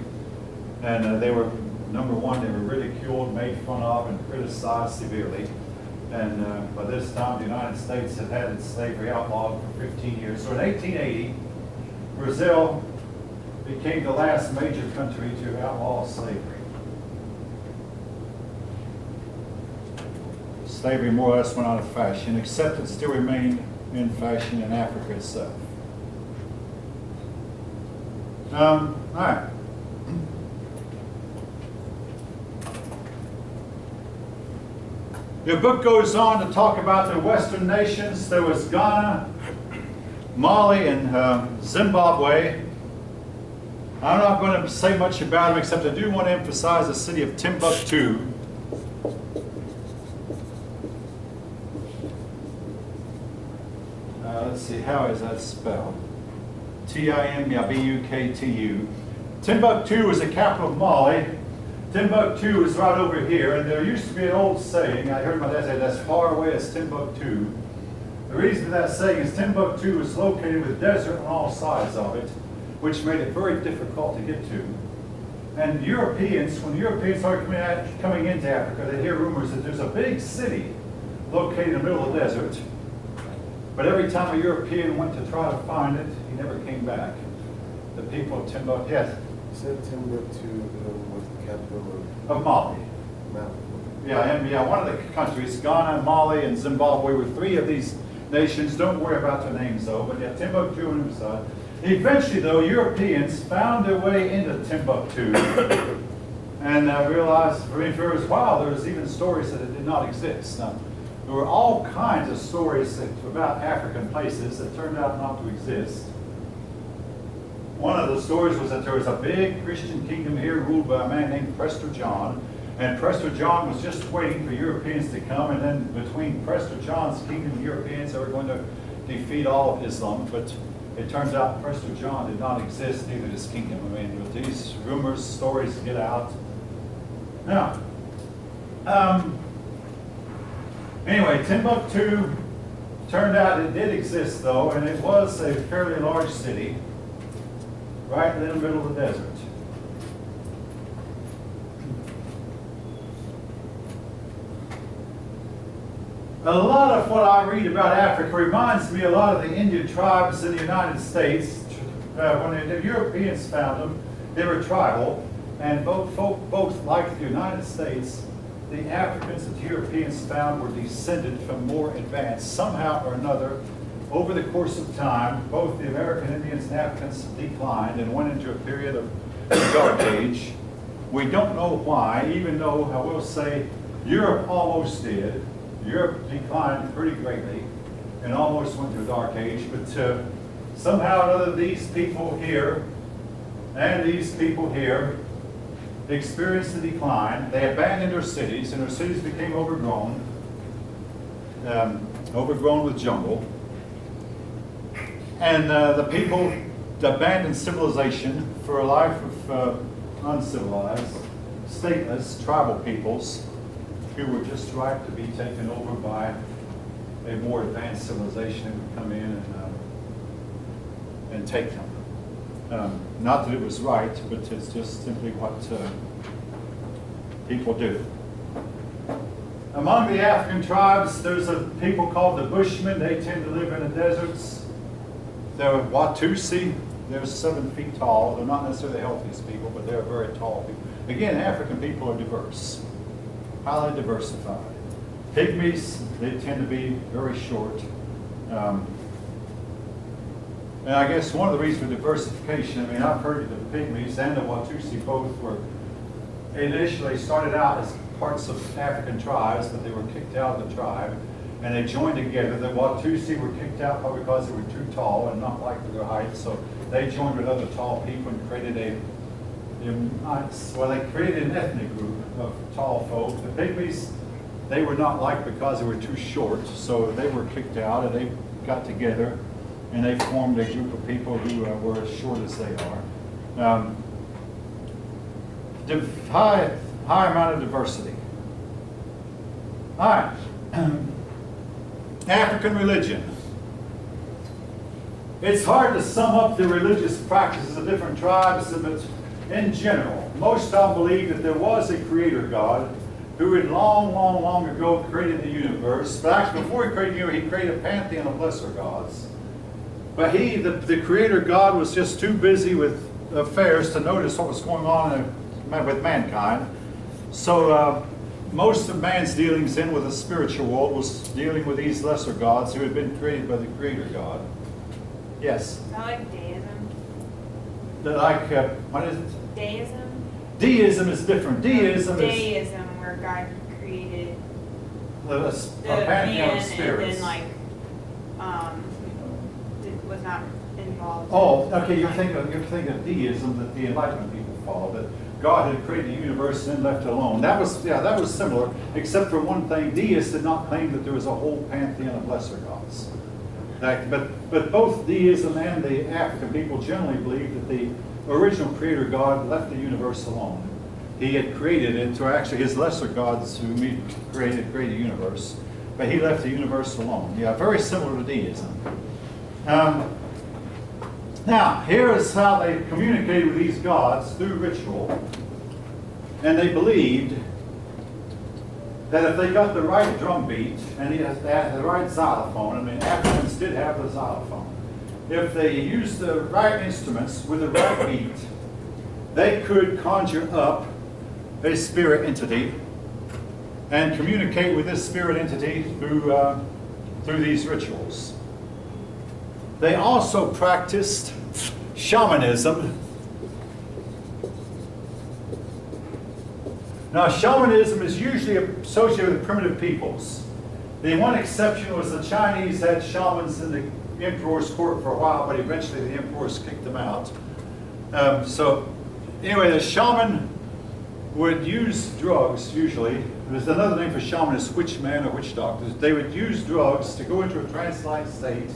And they were, number one, they were ridiculed, made fun of, and criticized severely. And by this time, the United States had had its slavery outlawed for 15 years. So in 1880, Brazil became the last major country to outlaw slavery. Slavery more or less went out of fashion, except it still remained in fashion in Africa itself. All right. The book goes on to talk about the Western nations. There was Ghana, Mali, and Zimbabwe. I'm not going to say much about them, except I do want to emphasize the city of Timbuktu. Let's see, how is that spelled? Timbuktu. Timbuktu is the capital of Mali. Timbuktu is right over here, and there used to be an old saying, I heard my dad say, that's far away as Timbuktu. The reason for that saying is Timbuktu is located with desert on all sides of it, which made it very difficult to get to. And Europeans, when Europeans started coming into Africa, they hear rumors that there's a big city located in the middle of the desert. But every time a European went to try to find it, he never came back. The people of Timbuktu, yes? You said Timbuktu was the capital Of Mali. Mali. Yeah, one of the countries, Ghana, Mali, and Zimbabwe were three of these nations. Don't worry about the names though, but yeah, Timbuktu and Usad. Eventually though, Europeans found their way into Timbuktu and realized, wow, there's even stories that it did not exist. Now, there were all kinds of stories about African places that turned out not to exist. One of the stories was that there was a big Christian kingdom here ruled by a man named Prester John. And Prester John was just waiting for Europeans to come, and then between Prester John's kingdom and Europeans, they were going to defeat all of Islam. But it turns out Prester John did not exist, neither did his kingdom. I mean, with these rumors, stories get out. Now, anyway, Timbuktu turned out it did exist though, and it was a fairly large city, right in the middle of the desert. A lot of what I read about Africa reminds me a lot of the Indian tribes in the United States. When the Europeans found them, they were tribal, and both like the United States, the Africans that the Europeans found were descended from more advanced. Somehow or another, over the course of time, both the American Indians and Africans declined and went into a period of dark age. We don't know why, even though I will say Europe almost did. Europe declined pretty greatly and almost went to a dark age, but somehow or other these people here and these people here experienced a decline. They abandoned their cities, and their cities became overgrown, overgrown with jungle. And the people abandoned civilization for a life of uncivilized, stateless, tribal peoples who were just ripe to be taken over by a more advanced civilization that would come in and take them. Not that it was right, but it's just simply what people do. Among the African tribes, there's a people called the Bushmen. They tend to live in the deserts. There are Watusi. They're 7 feet tall. They're not necessarily the healthiest people, but they're very tall people. Again, African people are diverse, highly diversified. Pygmies, they tend to be very short. And I guess one of the reasons for diversification, I mean, I've heard of the Pygmies and the Watusi both were initially started out as parts of African tribes, but they were kicked out of the tribe, and they joined together. The Watusi were kicked out probably because they were too tall and not liked their height, so they joined with other tall people and created they created an ethnic group of tall folk. The Pygmies, they were not liked because they were too short, so they were kicked out, and they got together and they formed a group of people who were as short as they are. High amount of diversity. All right. African religion. It's hard to sum up the religious practices of different tribes, but in general, most of them believe that there was a creator God who had long ago created the universe. But actually, before he created the universe, he created a pantheon of lesser gods. But the creator God, was just too busy with affairs to notice what was going on with mankind. So most of man's dealings in with the spiritual world was dealing with these lesser gods who had been created by the creator God. Yes? I like deism. Like, what is it? Deism? Deism is different. Deism is Deism, where God created a the pantheon man of spirits. and then was not involved. Oh, okay, you're thinking of deism that the Enlightenment people follow, that God had created the universe and then left it alone. That was similar, except for one thing. Deists did not claim that there was a whole pantheon of lesser gods. But both deism and the African people generally believed that the original creator God left the universe alone. He had created it, to actually his lesser gods who created the universe, but he left the universe alone. Yeah, very similar to deism. Now, here is how they communicated with these gods through ritual. And they believed that if they got the right drum beat and they had the right xylophone, I mean, Africans did have the xylophone. If they used the right instruments with the right beat, they could conjure up a spirit entity and communicate with this spirit entity through these rituals. They also practiced shamanism. Now, shamanism is usually associated with primitive peoples. The one exception was the Chinese had shamans in the emperor's court for a while, but eventually the emperors kicked them out. So, anyway, the shaman would use drugs, usually. There's another name for shaman is witch man or witch doctors. They would use drugs to go into a trance-like state.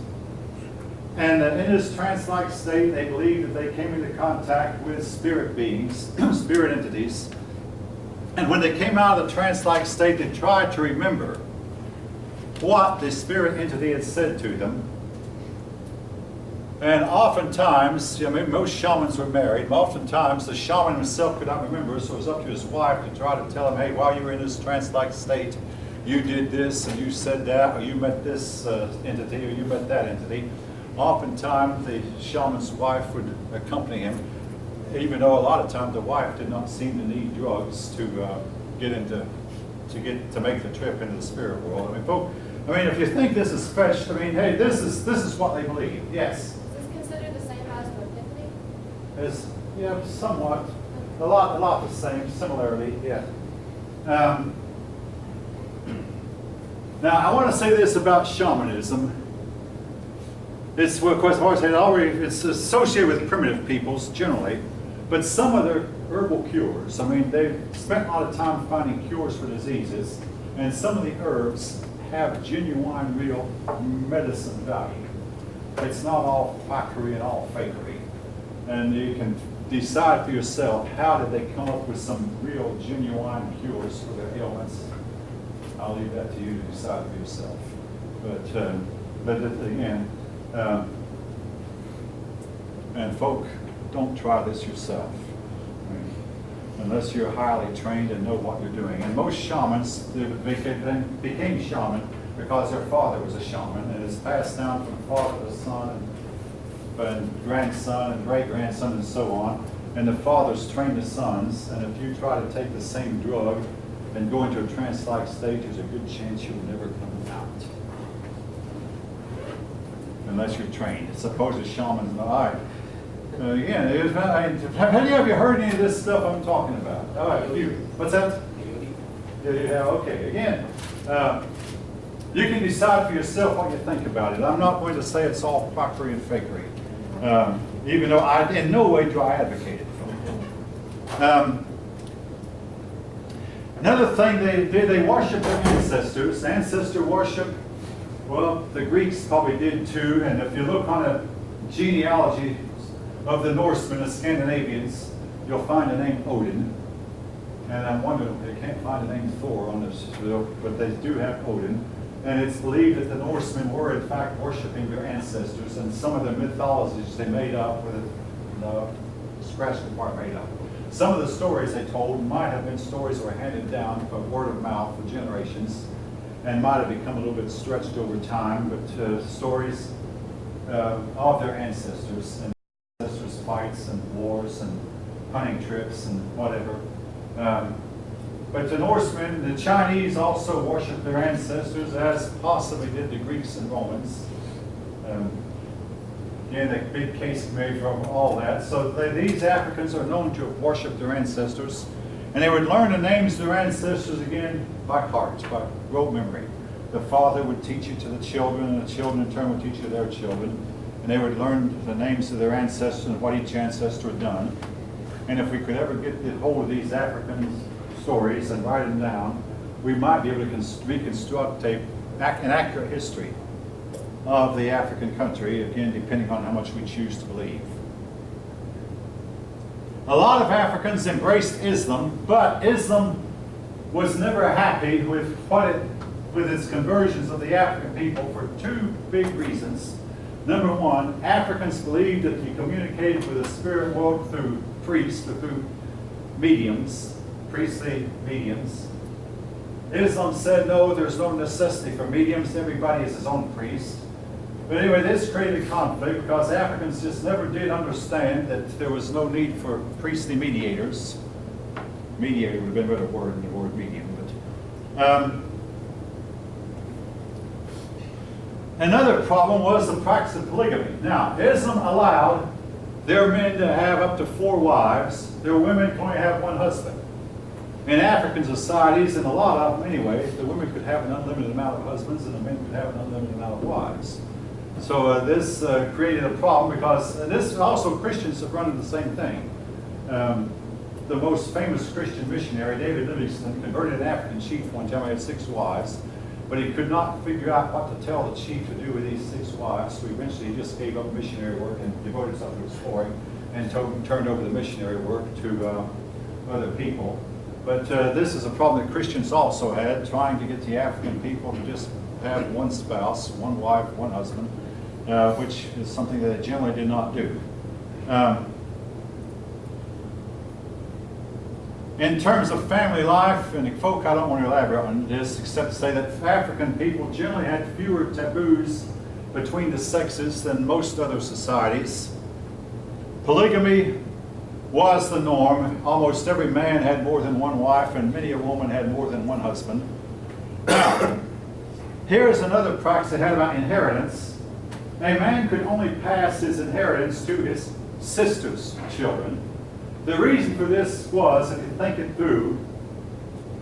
And in this trance-like state, they believed that they came into contact with spirit beings, spirit entities. And when they came out of the trance-like state, they tried to remember what the spirit entity had said to them. And oftentimes, I mean, most shamans were married, but oftentimes the shaman himself could not remember, so it was up to his wife to try to tell him, hey, while you were in this trance-like state, you did this, and you said that, or you met this entity, or you met that entity. Oftentimes, the shaman's wife would accompany him, even though a lot of times the wife did not seem to need drugs to make the trip into the spirit world. I mean, if you think this is fetched, I mean, hey, this is what they believe. Yes. Is this considered the same as the epiphany? Is yeah, somewhat, a lot the same, similarly, yeah. Now, I want to say this about shamanism. It's, well, of course, it's associated with primitive peoples generally, but some of their herbal cures. I mean, they've spent a lot of time finding cures for diseases, and some of the herbs have genuine, real medicine value. It's not all quackery and all fakery. And you can decide for yourself, how did they come up with some real, genuine cures for their ailments? I'll leave that to you to decide for yourself. But again, and folk, don't try this yourself. I mean, unless you're highly trained and know what you're doing. And most shamans became shaman because their father was a shaman, and it's passed down from father to son and grandson and great-grandson and so on. And the fathers train the sons, and if you try to take the same drug and go into a trance-like state, there's a good chance you'll never come out. Unless you're trained. Supposed shamans, all right. Again, have you heard any of this stuff I'm talking about? All right, what's that? Yeah, you have, okay. Again, you can decide for yourself what you think about it. I'm not going to say it's all quackery and fakery, even though in no way do I advocate it. Another thing they did, they worshiped their ancestors. Ancestor worship, well, the Greeks probably did too, and if you look on a genealogy of the Norsemen, the Scandinavians, you'll find the name Odin. And I'm wondering, they can't find the name Thor on this, but they do have Odin. And it's believed that the Norsemen were in fact worshiping their ancestors, and some of their mythologies they made up with scratched the part made up. Some of the stories they told might have been stories that were handed down by word of mouth for generations, and might have become a little bit stretched over time, but stories of their ancestors, and ancestors' fights and wars and hunting trips and whatever. But the Norsemen, the Chinese also worshiped their ancestors, as possibly did the Greeks and Romans. Again, the big case made from all that. So these Africans are known to have worshipped their ancestors, and they would learn the names of their ancestors again by heart, by rote memory. The father would teach it to the children, and the children in turn would teach it to their children, and they would learn the names of their ancestors and what each ancestor had done. And if we could ever get hold of these African stories and write them down, we might be able to reconstruct an accurate history of the African country, again, depending on how much we choose to believe. A lot of Africans embraced Islam, but Islam was never happy with its conversions of the African people for two big reasons. Number one, Africans believed that you communicated with the spirit world through priests or through mediums, priestly mediums. Islam said, no, there's no necessity for mediums. Everybody is his own priest. But anyway, this created conflict because Africans just never did understand that there was no need for priestly mediators. Mediator would have been a better word than the word medium. But another problem was the practice of polygamy. Now, Islam allowed their men to have up to 4 wives. Their women could only have 1 husband. In African societies, and a lot of them anyway, the women could have an unlimited amount of husbands and the men could have an unlimited amount of wives. So this created a problem because this also Christians have run into the same thing. The most famous Christian missionary, David Livingstone, converted an African chief one time. He had 6 wives, but he could not figure out what to tell the chief to do with these 6 wives. So eventually he just gave up missionary work and devoted himself to exploring and turned over the missionary work to other people. But this is a problem that Christians also had, trying to get the African people to just have 1 spouse, 1 wife, 1 husband, which is something that they generally did not do. In terms of family life, and folk, I don't want to elaborate on this, except to say that African people generally had fewer taboos between the sexes than most other societies. Polygamy was the norm. Almost every man had more than 1 wife, and many a woman had more than 1 husband. Now, here's another practice that had about inheritance. A man could only pass his inheritance to his sister's children. The reason for this was, if you think it through,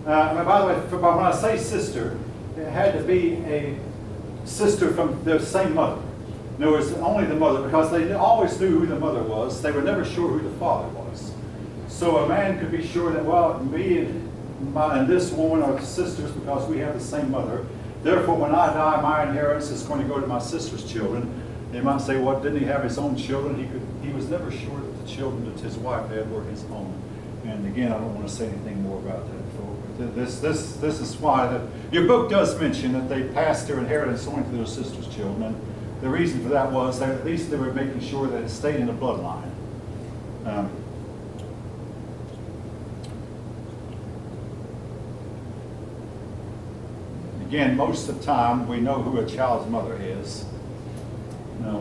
by the way, when I say sister, it had to be a sister from the same mother. In other words, only the mother, because they always knew who the mother was. They were never sure who the father was. So a man could be sure that, well, me and this woman are sisters because we have the same mother. Therefore, when I die, my inheritance is going to go to my sister's children. They might say, well, didn't he have his own children? He was never sure that the children that his wife had were his own. And again, I don't want to say anything more about that. This is why your book does mention that they passed their inheritance only to their sister's children. And the reason for that was that at least they were making sure that it stayed in the bloodline. Again, most of the time, we know who a child's mother is.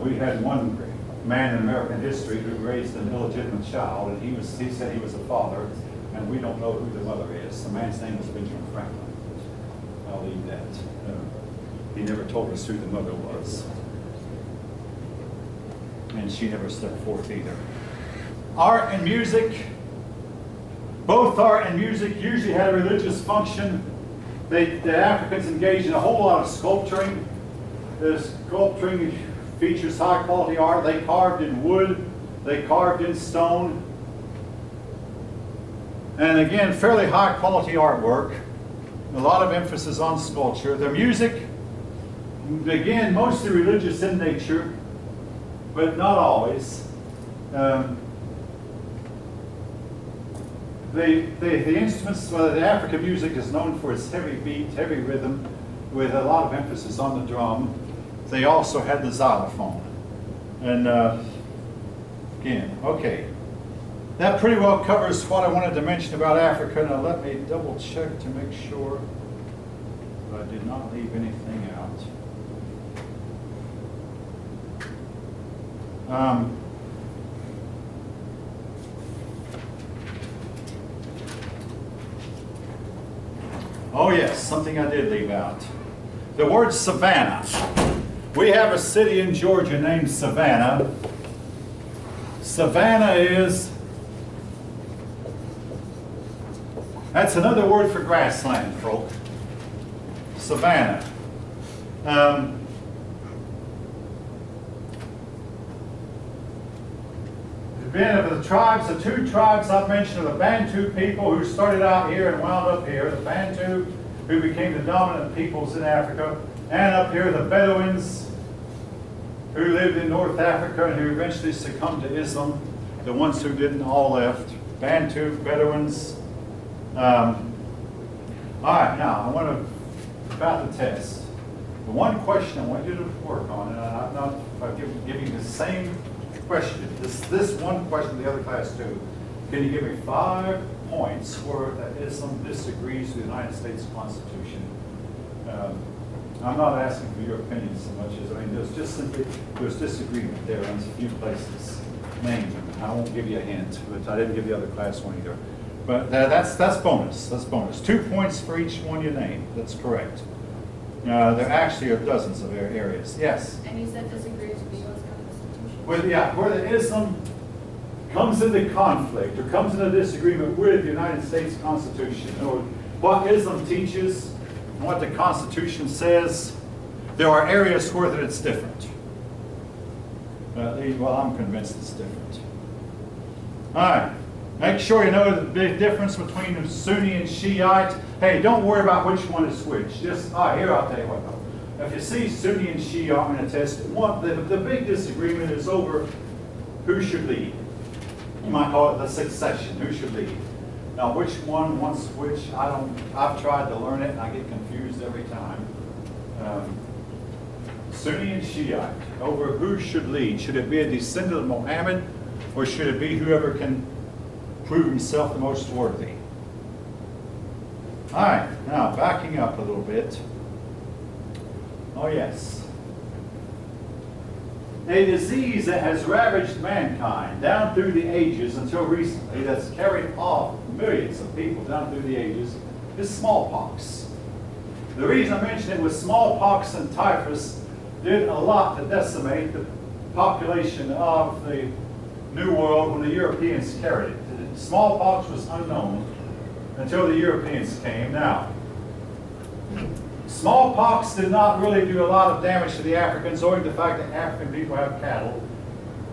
We had one man in American history who raised an illegitimate child, and he said he was a father, and we don't know who the mother is. The man's name was Benjamin Franklin. I'll leave that. He never told us who the mother was. And she never stepped forth either. Art and music. Both art and music usually had a religious function. The Africans engaged in a whole lot of sculpturing. The sculpturing features high quality art. They carved in wood. They carved in stone. And again, fairly high quality artwork. A lot of emphasis on sculpture. The music, again, mostly religious in nature, but not always. The instruments, the African music is known for its heavy beat, heavy rhythm, with a lot of emphasis on the drum. They also had the xylophone. And again, okay. That pretty well covers what I wanted to mention about Africa. Now let me double check to make sure that I did not leave anything out. Oh yes, something I did leave out. The word Savannah. We have a city in Georgia named Savannah. Savannah that's another word for grassland, folk. Savannah. The tribes, the two tribes I've mentioned are the Bantu people who started out here and wound up here. The Bantu who became the dominant peoples in Africa. And up here the Bedouins who lived in North Africa and who eventually succumbed to Islam. The ones who didn't all left. Bantu, Bedouins. All right, now I want to, about the test. The one question I want you to work on, and I'm not giving the same question, this one question the other class too. Can you give me 5 points where that Islam disagrees with the United States Constitution? I'm not asking for your opinion so much as, I mean, there's disagreement there in a few places. Name them. I won't give you a hint, but I didn't give the other class one either. But that's bonus. That's bonus. 2 points for each one you name. That's correct. There actually are dozens of areas. Yes? And you said disagrees with the U.S. Constitution? Where the Islam comes into conflict or comes into disagreement with the United States Constitution, or what Islam teaches and what the Constitution says, there are areas where that it's different. Well, I'm convinced it's different. All right. Make sure you know the big difference between Sunni and Shiite. Hey, don't worry about which one is which. Just, here, I'll tell you what though. If you see Sunni and Shia on a test, the big disagreement is over who should lead. You might call it the succession, who should lead. Now, which one wants which, I've tried to learn it and I get confused every time. Sunni and Shiite, over who should lead. Should it be a descendant of Muhammad, or should it be whoever can prove himself the most worthy? All right, now backing up a little bit. Oh yes. A disease that has ravaged mankind down through the ages until recently, that's carried off millions of people down through the ages, is smallpox. The reason I mention it was smallpox and typhus did a lot to decimate the population of the New World when the Europeans carried it. Smallpox was unknown until the Europeans came. Now, smallpox did not really do a lot of damage to the Africans, owing to the fact that African people have cattle.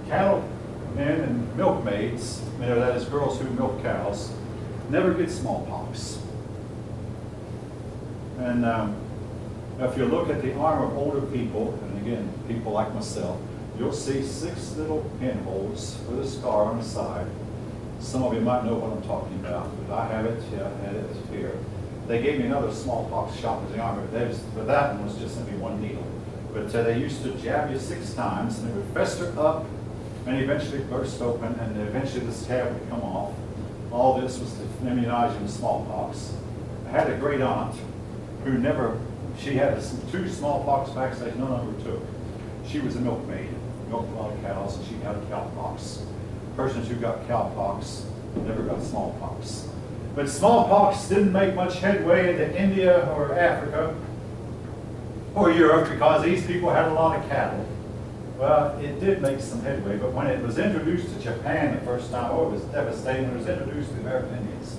Cattle men and milkmaids, that is girls who milk cows, never get smallpox. And if you look at the arm of older people, and again, people like myself, you'll see 6 little pinholes with a scar on the side. Some of you might know what I'm talking about, but I have it. Yeah, I had it here. They gave me another smallpox shot with the arm, but that one was just simply 1 needle. But they used to jab you 6 times, and it would fester up, and eventually burst open, and eventually the scab would come off. All this was to immunize you with smallpox. I had a great aunt who she had 2 smallpox vaccines, none of her took. She was a milkmaid, milked a lot of cows, and she had cowpox. Persons who got cowpox never got smallpox. But smallpox didn't make much headway into India or Africa or Europe because these people had a lot of cattle. Well, it did make some headway, but when it was introduced to Japan the first time, it was devastating. When it was introduced to the American Indians,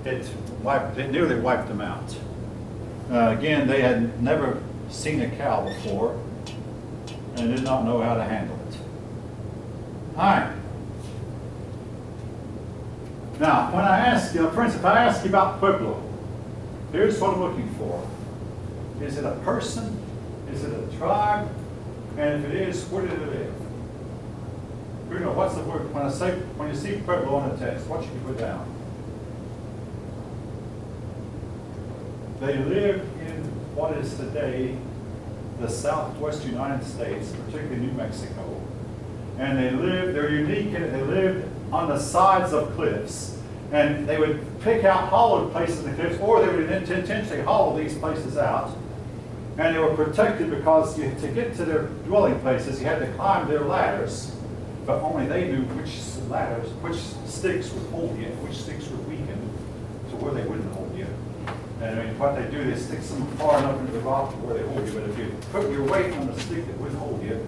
it nearly wiped them out. Again, they had never seen a cow before and did not know how to handle it. All right. Now, when I ask you, for instance, if I ask you about Pueblo, here's what I'm looking for. Is it a person? Is it a tribe? And if it is, where did it live? You know, what's the word? When you see Pueblo on a text, what should you put down? They live in what is today the southwest United States, particularly New Mexico. And they're unique in it. They lived on the sides of cliffs. And they would pick out hollowed places in the cliffs, or they would intentionally hollow these places out. And they were protected because to get to their dwelling places, you had to climb their ladders. but only they knew which ladders, which sticks would hold you, which sticks would weaken to where they wouldn't hold you. And I mean, what they do, they stick some far enough into the rock to where they hold you, but if you put your weight on the stick that would hold you,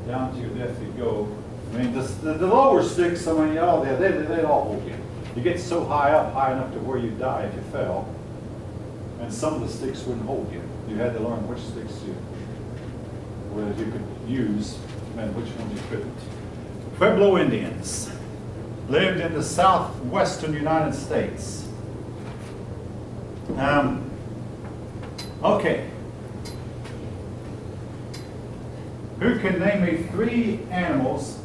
down to your death you go. I mean, the lower sticks, I mean, oh, they'd all hold you. You get so high up, high enough to where you die if you fell, and some of the sticks wouldn't hold you. You had to learn which sticks you could use and which ones you couldn't. Pueblo Indians lived in the southwestern United States. Okay. Who can name me 3 animals,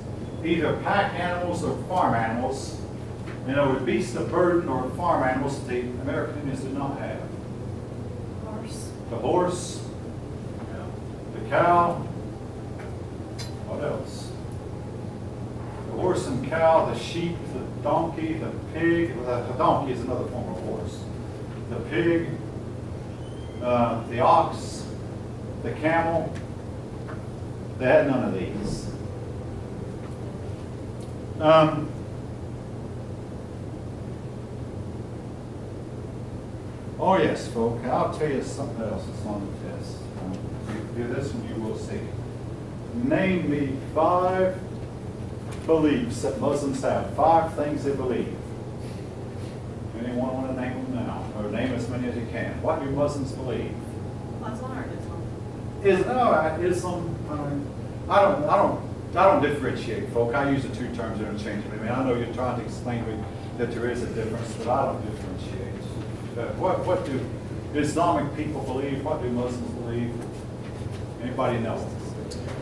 either pack animals or farm animals, with beasts of burden or farm animals that the American Indians did not have? Horse. The horse, the cow, what else? The horse and cow, the sheep, the donkey, the pig. The donkey is another form of horse. The pig, the ox, the camel. They had none of these. Oh yes, folk, I'll tell you something else that's on the test. You do this and you will see. Name me 5 beliefs that Muslims have. 5 things they believe. Anyone want to name them now? Or name as many as you can. What do Muslims believe? Muslim or Islam? Islam. I don't differentiate, folk. I use the 2 terms interchangeably. I mean, I know you're trying to explain to me that there is a difference, but I don't differentiate. What do Islamic people believe? What do Muslims believe? Anybody know?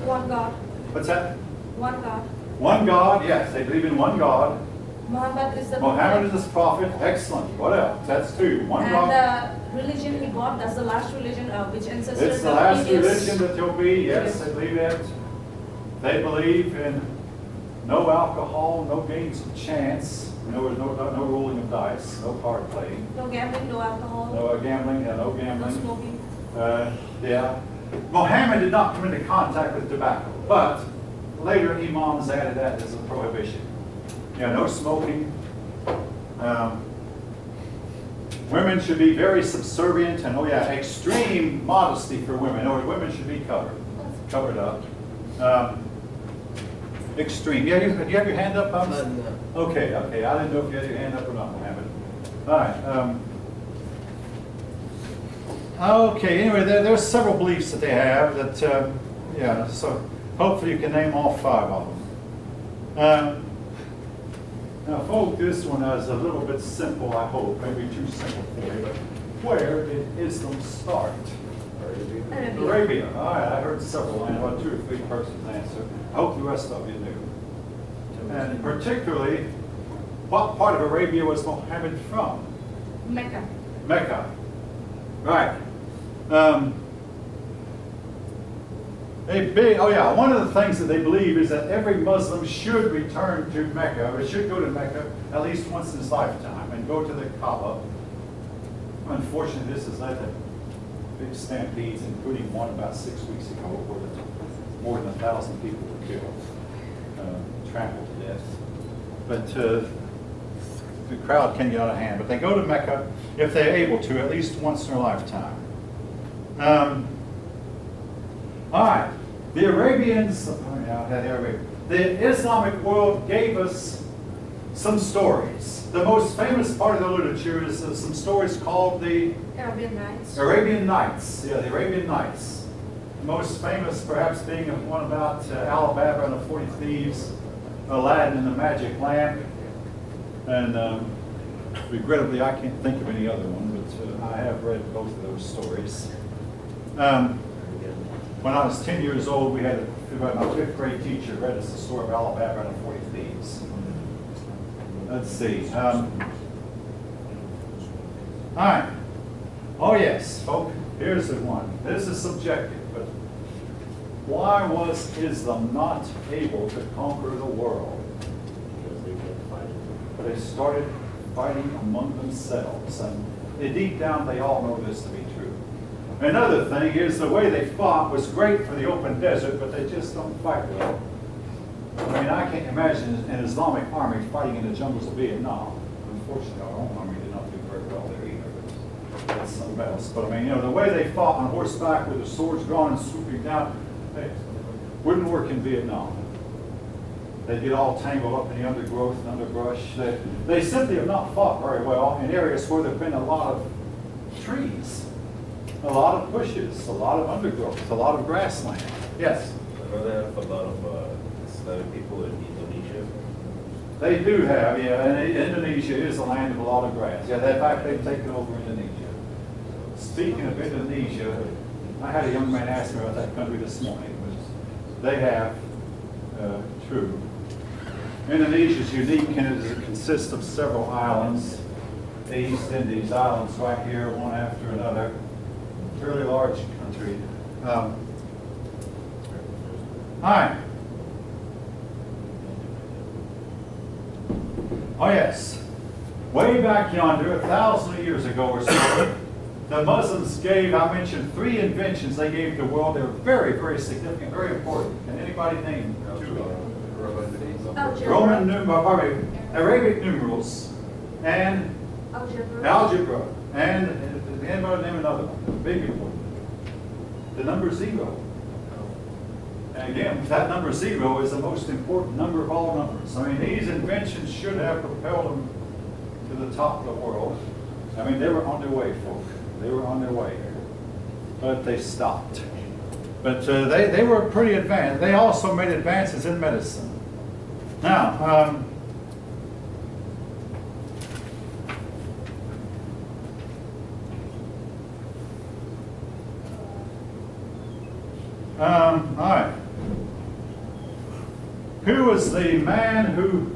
One God. What's that? One God. One God. Yes, they believe in one God. Muhammad is the Muhammad is the prophet. Excellent. What else? That's 2. One God. And the religion he brought, that's the last religion which ancestors It's the last religion that there'll be. Yes, they believe it. They believe in no alcohol, no games of chance, no rolling of dice, no card playing, No gambling, no alcohol, no gambling, no no gambling. smoking. Yeah. Muhammad did not come into contact with tobacco, but later imams added that as a prohibition. Yeah, no smoking. Women should be very subservient and, extreme modesty for women. Or women should be covered up. Extreme. Yeah, do you have your hand up, Bubs? No. Okay. I didn't know if you had your hand up or not, Mohammed. All right. Okay, anyway, there's several beliefs that they have that, so hopefully you can name all 5 of them. Now, folk, this one is a little bit simple, I hope. Maybe too simple for you, but where did Islam start? Arabia. All right, I heard several, about 2 or 3 persons answer. I hope the rest of you knew. And particularly, what part of Arabia was Muhammad from? Mecca. Mecca. Right. One of the things that they believe is that every Muslim should return to Mecca, or should go to Mecca at least once in his lifetime and go to the Kaaba. Unfortunately, this has led to big stampedes, including one about 6 weeks ago where more than 1,000 people were killed, trampled to death. But the crowd can get out of hand. But they go to Mecca, if they're able to, at least once in their lifetime. All right, the Arabians, the Islamic world gave us some stories. The most famous part of the literature is some stories called the Arabian Nights. Arabian Nights. Yeah, the Arabian Nights. The most famous perhaps being one about Alibaba and the 40 Thieves, Aladdin and the Magic Lamp. And regrettably, I can't think of any other one, but I have read both of those stories. When I was 10 years old, we had my 5th grade teacher read us the story of Alibaba and the 40 Thieves. Let's see. All right. Oh yes, folk. Here's the one. This is subjective, but why was Islam not able to conquer the world? Because they kept fighting. They started fighting among themselves, and deep down they all know this to be true. Another thing is the way they fought was great for the open desert, but they just don't fight well I mean, I can't imagine an Islamic army fighting in the jungles of Vietnam. Unfortunately, our own army did not do very well there either, but that's something else. But I mean, you know, the way they fought on horseback with their swords drawn and swooping down, hey, wouldn't work in Vietnam. They get all tangled up in the undergrowth and underbrush. They simply have not fought very well in areas where there have been a lot of trees, a lot of bushes, a lot of undergrowth, a lot of grassland. Yes? I know they have a lot of Islamic people in Indonesia. They do have, yeah, and Indonesia is a land of a lot of grass. Yeah, in fact, they've taken over Indonesia. Speaking of Indonesia, I had a young man ask me about that country this morning. They have, true. Indonesia is unique in it consists of several islands. The East Indies islands right here, one after another. Fairly large country. Hi. Oh yes. Way back yonder, 1,000 years ago or so, the Muslims gave, I mentioned 3 inventions they gave the world. They were very, very significant, very important. Can anybody name 2 of them? Roman numerals, Arabic numerals, and algebra. And anybody name another one? Big important. The number 0. And again, that number 0 is the most important number of all numbers. I mean, these inventions should have propelled them to the top of the world. I mean, they were on their way, folk. They were on their way. But they stopped. But they were pretty advanced. They also made advances in medicine. Now, all right. Who was the man who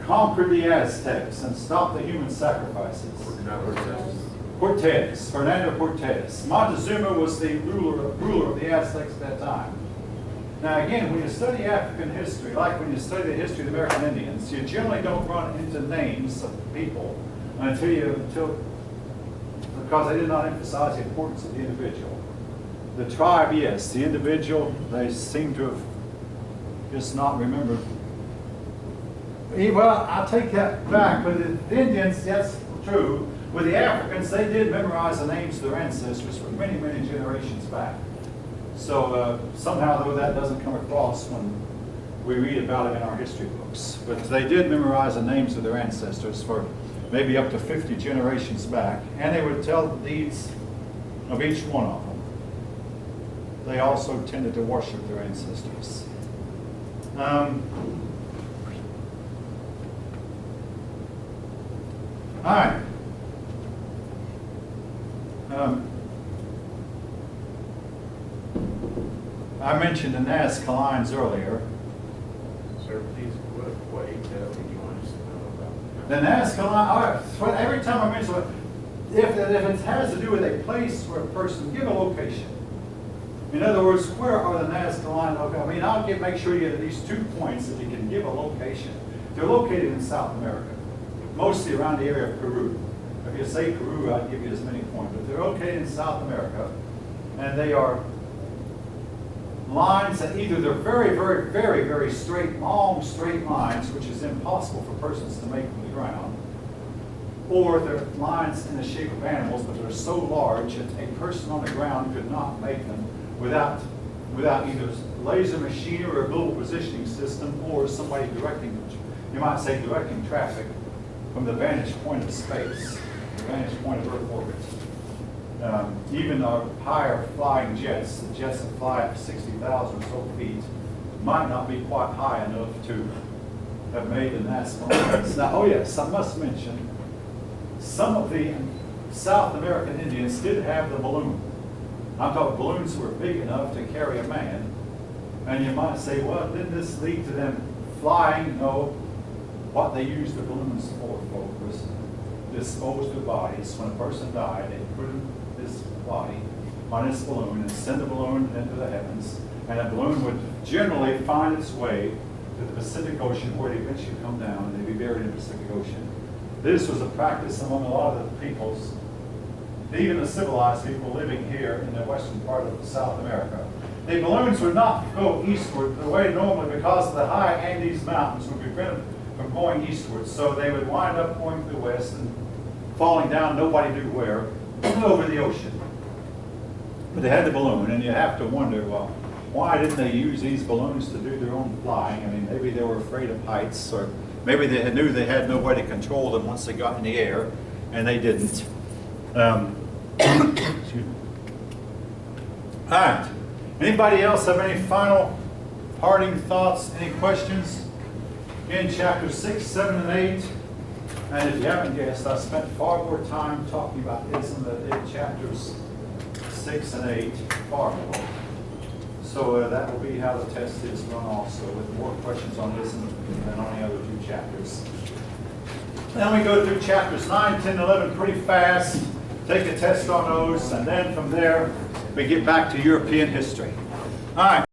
conquered the Aztecs and stopped the human sacrifices? Cortez, Fernando Cortez. Montezuma was the ruler of the Aztecs at that time. Now again, when you study African history, like when you study the history of the American Indians, you generally don't run into names of people because they did not emphasize the importance of the individual. The tribe, yes. The individual, they seem to have just not remembered. Well, I'll take that back. With the Indians, that's true. With the Africans, they did memorize the names of their ancestors for many, many generations back. So somehow, though, that doesn't come across when we read about it in our history books. But they did memorize the names of their ancestors for maybe up to 50 generations back. And they would tell the deeds of each one of them. They also tended to worship their ancestors. All right. I mentioned the Nazca lines earlier. Sir, please, what detail do you want us to know about? The Nazca line, all right, so every time I mention it, if it has to do with a place or a person, give a location. In other words, where are the Nazca lines located? I mean, I'll make sure you get at least 2 points that you can give a location. They're located in South America, mostly around the area of Peru. If you say Peru, I'd give you as many points, but they're located in South America, and they are lines that either they're very, very, very, very straight, long, straight lines, which is impossible for persons to make from the ground, or they're lines in the shape of animals, but they're so large that a person on the ground could not make them without either laser machinery or a global positioning system or somebody directing, you might say directing traffic from the vantage point of space, the vantage point of Earth orbit. Even our higher flying jets, the jets that fly at 60,000 or so feet, might not be quite high enough to have made the Nazca lines. Now, oh yes, I must mention, some of the South American Indians did have the balloon. I'm talking balloons that were big enough to carry a man. And you might say, well, didn't this lead to them flying? No. What they used the balloons for, folks, was dispose of bodies. When a person died, they put his body on this balloon and send the balloon into the heavens. And that balloon would generally find its way to the Pacific Ocean, where it eventually come down and they'd be buried in the Pacific Ocean. This was a practice among a lot of the peoples, even the civilized people living here in the western part of South America. the balloons would not go eastward the way normally because the high Andes Mountains would prevent them from going eastward. So they would wind up going to the west and falling down, nobody knew where, over the ocean. But they had the balloon, and you have to wonder, well, why didn't they use these balloons to do their own flying? I mean, maybe they were afraid of heights, or maybe they knew they had no way to control them once they got in the air, and they didn't. Excuse me. All right. Anybody else have any final parting thoughts, any questions? In chapter 6, 7, and 8, and if you haven't guessed, I spent far more time talking about this in chapters 6 and 8, far more. So that will be how the test is run also, with more questions on this than on the other two chapters. Then we go through chapters 9, 10, 11 pretty fast, take a test on those, and then from there we get back to European history. All right.